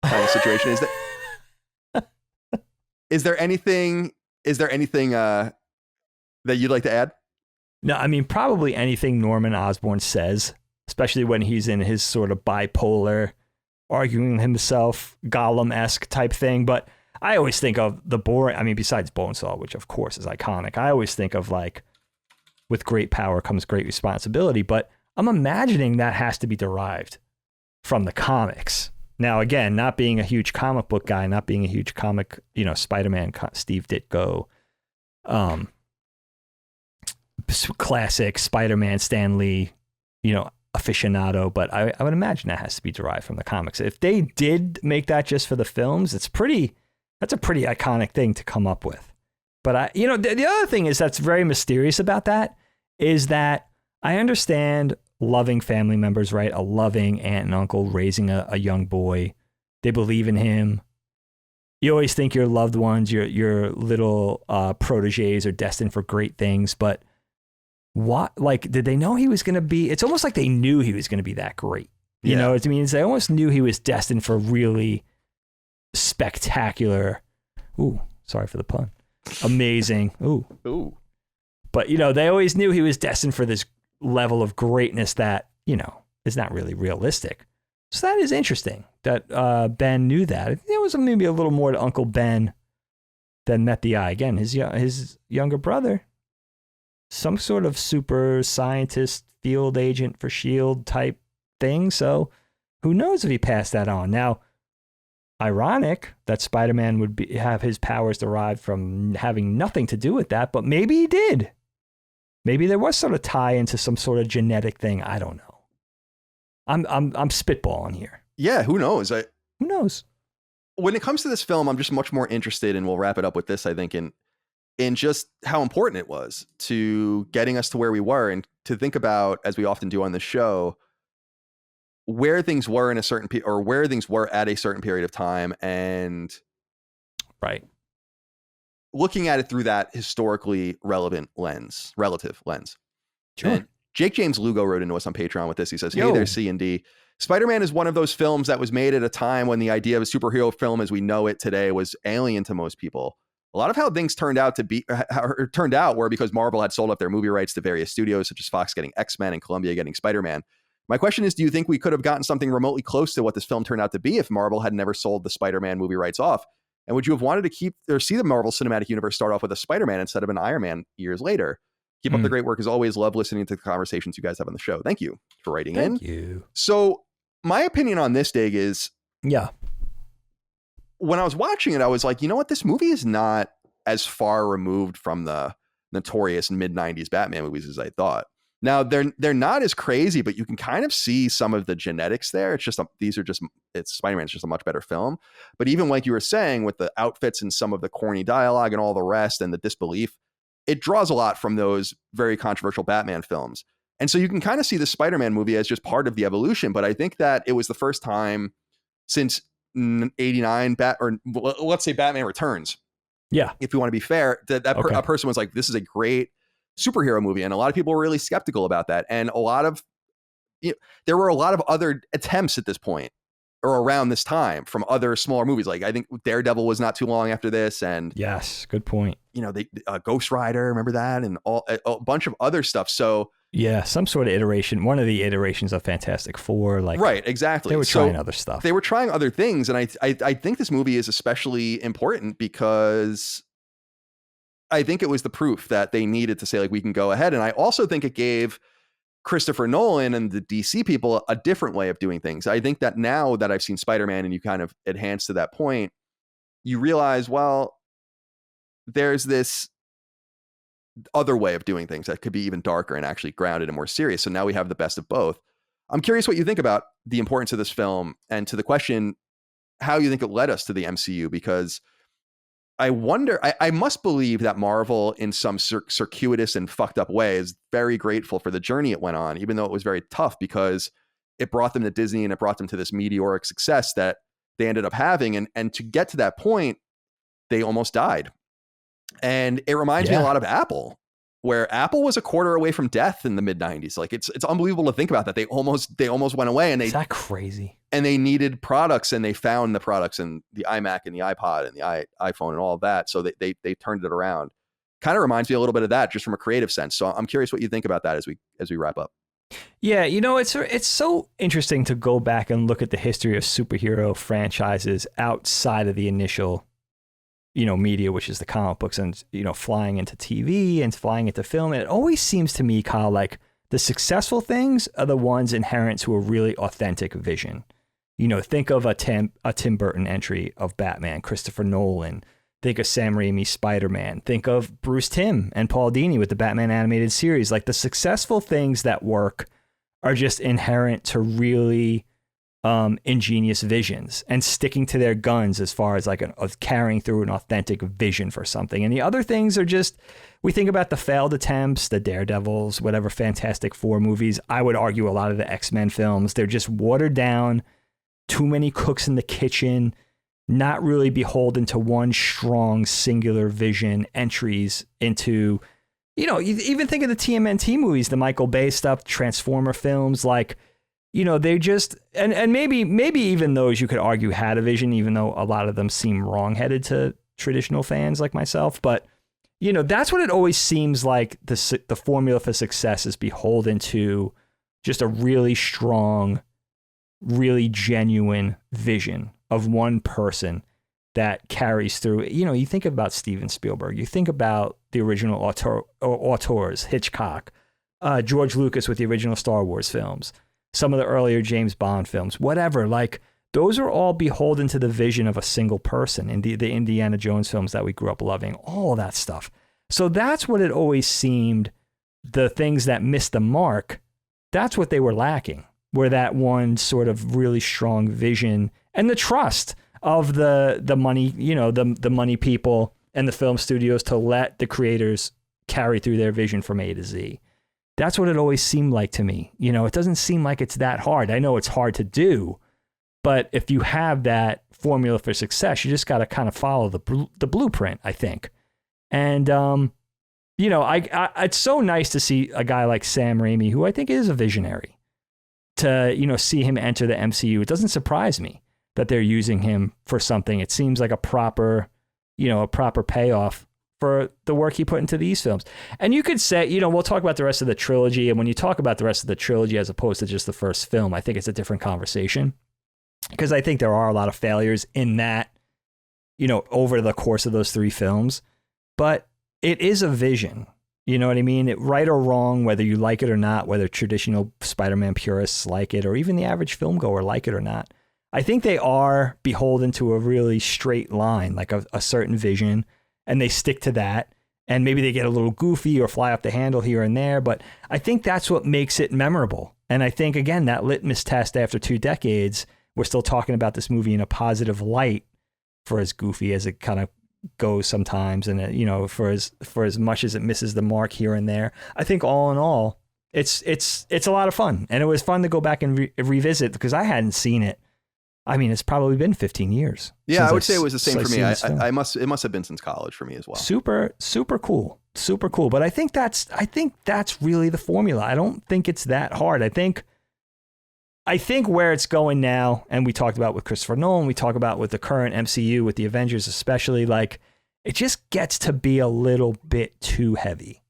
kind of situation. Is there anything that you'd like to add? No, I mean, probably anything Norman Osborn says, especially when he's in his sort of bipolar, arguing himself, Gollum-esque type thing. But I always think of the boring, I mean, besides Bonesaw, which of course is iconic, I always think of like, with great power comes great responsibility. But I'm imagining that has to be derived from the comics. Now, again, not being a huge comic book guy, not being a huge comic, Spider-Man, Steve Ditko, classic Spider-Man, Stan Lee, aficionado, but I would imagine that has to be derived from the comics. If they did make that just for the films, that's a pretty iconic thing to come up with. But the other thing is that's very mysterious about that is that I understand loving family members, right? A loving aunt and uncle raising a young boy. They believe in him. You always think your loved ones, your little proteges are destined for great things, but what, like, did they know he was going to be, it's almost like they knew he was going to be that great. You know what I mean? They almost knew he was destined for really spectacular. Ooh, sorry for the pun. Amazing. Ooh. But, they always knew he was destined for this level of greatness that, is not really realistic. So that is interesting that Ben knew that. There was maybe a little more to Uncle Ben than met the eye. Again, his younger brother, some sort of super scientist, field agent for S.H.I.E.L.D. type thing. So who knows if he passed that on. Now, ironic that Spider-Man would have his powers derived from having nothing to do with that, but maybe he did. Maybe there was sort of tie into some sort of genetic thing. I don't know. I'm spitballing here. Yeah, who knows? Who knows? When it comes to this film, I'm just much more interested, and we'll wrap it up with this, I think, in just how important it was to getting us to where we were, and to think about, as we often do on the show, where things were in a certain or where things were at a certain period of time, and right. Looking at it through that historically relative lens. Sure. And Jake James Lugo wrote into us on Patreon with this. He says, "Hey there, C&D. Spider-Man is one of those films that was made at a time when the idea of a superhero film as we know it today was alien to most people. A lot of how things turned out were because Marvel had sold up their movie rights to various studios, such as Fox getting X-Men and Columbia getting Spider-Man. My question is, do you think we could have gotten something remotely close to what this film turned out to be if Marvel had never sold the Spider-Man movie rights off? And would you have wanted to keep or see the Marvel Cinematic Universe start off with a Spider-Man instead of an Iron Man years later? Keep up the great work as always. Love listening to the conversations you guys have on the show." Thank you for writing in. Thank you. So my opinion on this, Dig, is when I was watching it, I was like, you know what? This movie is not as far removed from the notorious mid-90s Batman movies as I thought. Now, they're not as crazy, but you can kind of see some of the genetics there. It's just Spider-Man's just a much better film. But even like you were saying, with the outfits and some of the corny dialogue and all the rest and the disbelief, it draws a lot from those very controversial Batman films. And so you can kind of see the Spider-Man movie as just part of the evolution. But I think that it was the first time since 89, let's say Batman Returns. Yeah. If you want to be fair, a person was like, this is a great superhero movie. And a lot of people were really skeptical about that. And there were a lot of other attempts at this point or around this time from other smaller movies. Like I think Daredevil was not too long after this. And yes, good point. Ghost Rider, remember that? And a bunch of other stuff. So yeah, some sort of iteration. One of the iterations of Fantastic Four, right, exactly. They were trying other stuff. They were trying other things, and I think this movie is especially important because I think it was the proof that they needed to say, like, we can go ahead. And I also think it gave Christopher Nolan and the DC people a different way of doing things. I think that now that I've seen Spider-Man and you kind of enhance to that point, you realize, well, there's this other way of doing things that could be even darker and actually grounded and more serious. So now we have the best of both. I'm curious what you think about the importance of this film and to the question, how you think it led us to the MCU, because I wonder, I must believe that Marvel in some circuitous and fucked up way is very grateful for the journey it went on, even though it was very tough because it brought them to Disney and it brought them to this meteoric success that they ended up having. And to get to that point, they almost died. And it reminds me a lot of Apple, where Apple was a quarter away from death in the mid 90s. Like it's unbelievable to think about that. They almost went away, and is that crazy? And they needed products, and they found the products in the iMac and the iPod and the iPhone and all of that. So they turned it around. Kind of reminds me a little bit of that, just from a creative sense. So I'm curious what you think about that as we wrap up. Yeah, it's so interesting to go back and look at the history of superhero franchises outside of the initial media, which is the comic books, and, flying into TV and flying into film. And it always seems to me, Kyle, like the successful things are the ones inherent to a really authentic vision. Think of a Tim Burton entry of Batman, Christopher Nolan. Think of Sam Raimi's Spider-Man. Think of Bruce Timm and Paul Dini with the Batman animated series. Like the successful things that work are just inherent to really ingenious visions and sticking to their guns as far as like carrying through an authentic vision for something. And the other things are just, we think about the failed attempts, the Daredevils, whatever Fantastic Four movies. I would argue a lot of the X-Men films, they're just watered down, too many cooks in the kitchen, not really beholden to one strong singular vision, entries into, you even think of the TMNT movies, the Michael Bay stuff, Transformer films, like, they just, and maybe even those you could argue had a vision, even though a lot of them seem wrong-headed to traditional fans like myself. But, that's what it always seems like the formula for success is beholden to just a really strong, really genuine vision of one person that carries through. You think about Steven Spielberg, you think about the original auteurs, Hitchcock, George Lucas with the original Star Wars films, some of the earlier James Bond films, whatever, like those are all beholden to the vision of a single person in the Indiana Jones films that we grew up loving, all that stuff. So that's what it always seemed, the things that missed the mark, that's what they were lacking, were that one sort of really strong vision and the trust of the money, the money people and the film studios to let the creators carry through their vision from A to Z. That's what it always seemed like to me. It doesn't seem like it's that hard. I know it's hard to do, but if you have that formula for success, you just got to kind of follow the blueprint, I think. And, it's so nice to see a guy like Sam Raimi, who I think is a visionary, to, see him enter the MCU. It doesn't surprise me that they're using him for something. It seems like a proper payoff for the work he put into these films. And you could say, we'll talk about the rest of the trilogy. And when you talk about the rest of the trilogy, as opposed to just the first film, I think it's a different conversation, because I think there are a lot of failures in that, over the course of those three films, but it is a vision. You know what I mean? Right or wrong, whether you like it or not, whether traditional Spider-Man purists like it, or even the average film goer like it or not, I think they are beholden to a really straight line, like a certain vision, and they stick to that. And maybe they get a little goofy or fly off the handle here and there, but I think that's what makes it memorable. And I think, again, that litmus test after 2 decades, we're still talking about this movie in a positive light, for as goofy as it kind of goes sometimes, and for as much as it misses the mark here and there, I think all in all, it's a lot of fun, and it was fun to go back and revisit because I hadn't seen it. I mean, it's probably been 15 years. Yeah, I would say it was the same for me. It must have been since college for me as well. Super cool. But I think that's really the formula. I don't think it's that hard. I think where it's going now, and we talked about with Christopher Nolan, we talk about with the current MCU, with the Avengers especially, like, it just gets to be a little bit too heavy.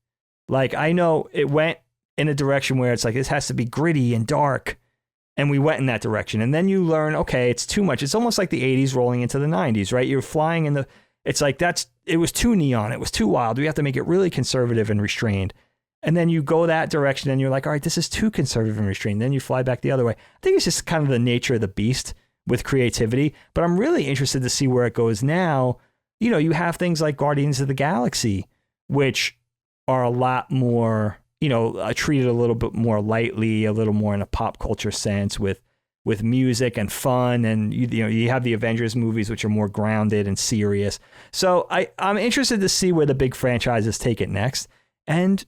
Like, I know it went in a direction where it's like, this has to be gritty and dark, and we went in that direction. And then you learn, okay, it's too much. It's almost like the 80s rolling into the 90s, right? You're flying in it's like it was too neon. It was too wild. We have to make it really conservative and restrained. And then you go that direction and you're like, all right, this is too conservative and restrained. Then you fly back the other way. I think it's just kind of the nature of the beast with creativity. But I'm really interested to see where it goes now. You have things like Guardians of the Galaxy, which are a lot more, treated a little bit more lightly, a little more in a pop culture sense with music and fun. And, you have the Avengers movies, which are more grounded and serious. So I'm interested to see where the big franchises take it next. And,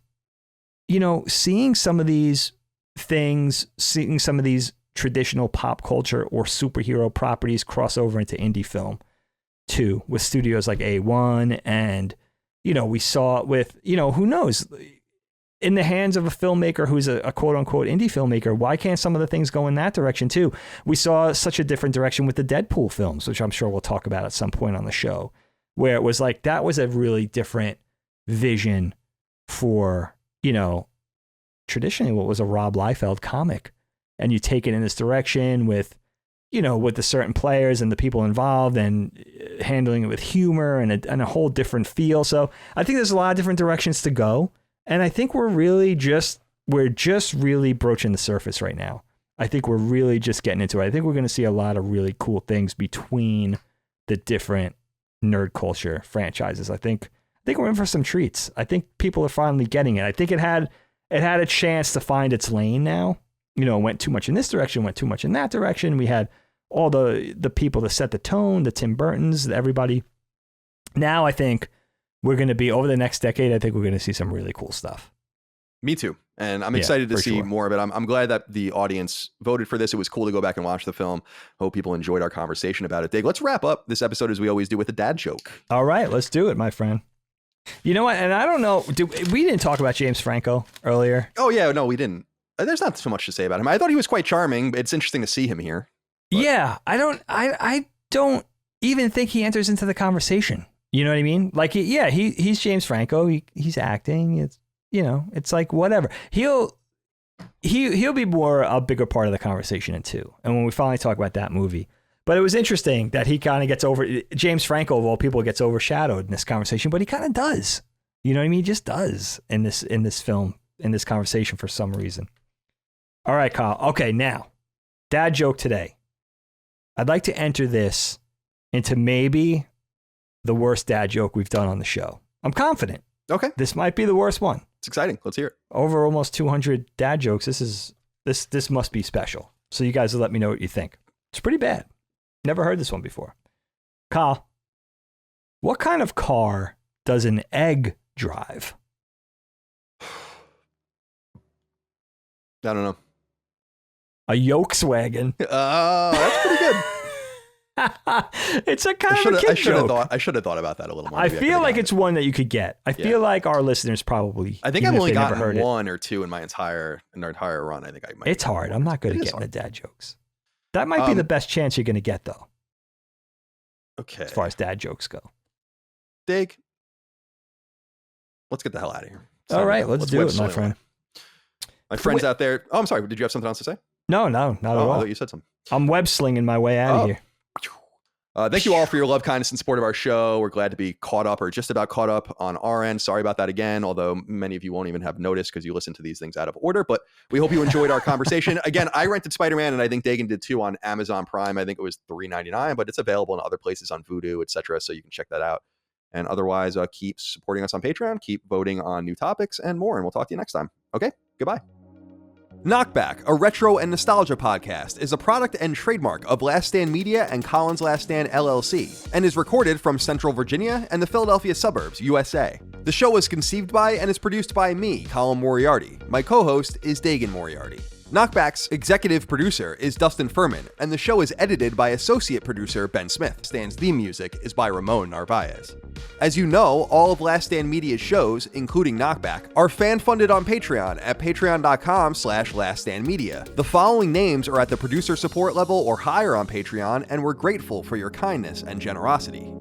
seeing some of these things, seeing some of these traditional pop culture or superhero properties cross over into indie film too, with studios like A1. And, we saw it with, who knows, in the hands of a filmmaker who's a quote unquote indie filmmaker, why can't some of the things go in that direction too? We saw such a different direction with the Deadpool films, which I'm sure we'll talk about at some point on the show, where it was like, that was a really different vision for, traditionally what was a Rob Liefeld comic. And you take it in this direction with the certain players and the people involved, and handling it with humor and a whole different feel. So I think there's a lot of different directions to go. And I think we're just really broaching the surface right now. I think we're really just getting into it. I think we're going to see a lot of really cool things between the different nerd culture franchises. I think we're in for some treats. I think people are finally getting it. I think it had a chance to find its lane now. Went too much in this direction, went too much in that direction. We had all the people to set the tone, the Tim Burtons, everybody. Now I think we're going to be, over the next decade, I think we're going to see some really cool stuff. Me too. And I'm excited to see more of it. I'm glad that the audience voted for this. It was cool to go back and watch the film. Hope people enjoyed our conversation about it. Dave, let's wrap up this episode as we always do with a dad joke. All right, let's do it, my friend. You know what? And I don't know, we didn't talk about James Franco earlier. Oh yeah, no, we didn't. There's not so much to say about him. I thought he was quite charming, but it's interesting to see him here. But. Yeah, I don't even think he enters into the conversation. You know what I mean? Like, he's James Franco. He's acting. It's, it's like whatever. He'll be more a bigger part of the conversation in 2. And when we finally talk about that movie. But it was interesting that he kind of gets James Franco of all people gets overshadowed in this conversation, but he kind of does. You know what I mean? He just does in this film, in this conversation for some reason. All right, Kyle. Okay, now, dad joke today. I'd like to enter this into maybe the worst dad joke we've done on the show. I'm confident. Okay. This might be the worst one. It's exciting. Let's hear it. Over almost 200 dad jokes. This must be special. So you guys will let me know what you think. It's pretty bad. Never heard this one before. Kyle, what kind of car does an egg drive? I don't know. A Yolkswagen. Oh, that's pretty good. It's a kind of a kid joke. I should have thought about that a little more. I feel like it's one that you could get. I feel like our listeners probably. I think I've only gotten one or two in my entire run. I think I might. It's hard. I'm not good at getting the dad jokes. That might be the best chance you're going to get, though. Okay. As far as dad jokes go. Dig. Let's get the hell out of here. All right, let's do it, my friend. My friends out there. Oh, I'm sorry. Did you have something else to say? No, not at all. I thought you said something. I'm web slinging my way out of here. Thank you all for your love, kindness, and support of our show. We're glad to be caught up or just about caught up on our end. Sorry about that again, although many of you won't even have noticed because you listen to these things out of order. But we hope you enjoyed our conversation. Again, I rented Spider-Man, and I think Dagan did too on Amazon Prime. I think it was $3.99, but it's available in other places on Vudu, etc. So you can check that out. And otherwise, keep supporting us on Patreon, keep voting on new topics and more. And we'll talk to you next time. Okay, goodbye. KnockBack, a retro and nostalgia podcast, is a product and trademark of Last Stand Media and Collins Last Stand LLC, and is recorded from Central Virginia and the Philadelphia suburbs, USA. The show was conceived by and is produced by me, Colin Moriarty. My co-host is Dagan Moriarty. KnockBack's executive producer is Dustin Furman, and the show is edited by associate producer Ben Smith. Stand's theme music is by Ramon Narvaez. As you know, all of Last Stand Media's shows, including KnockBack, are fan-funded on Patreon at patreon.com/laststandmedia. The following names are at the producer support level or higher on Patreon, and we're grateful for your kindness and generosity.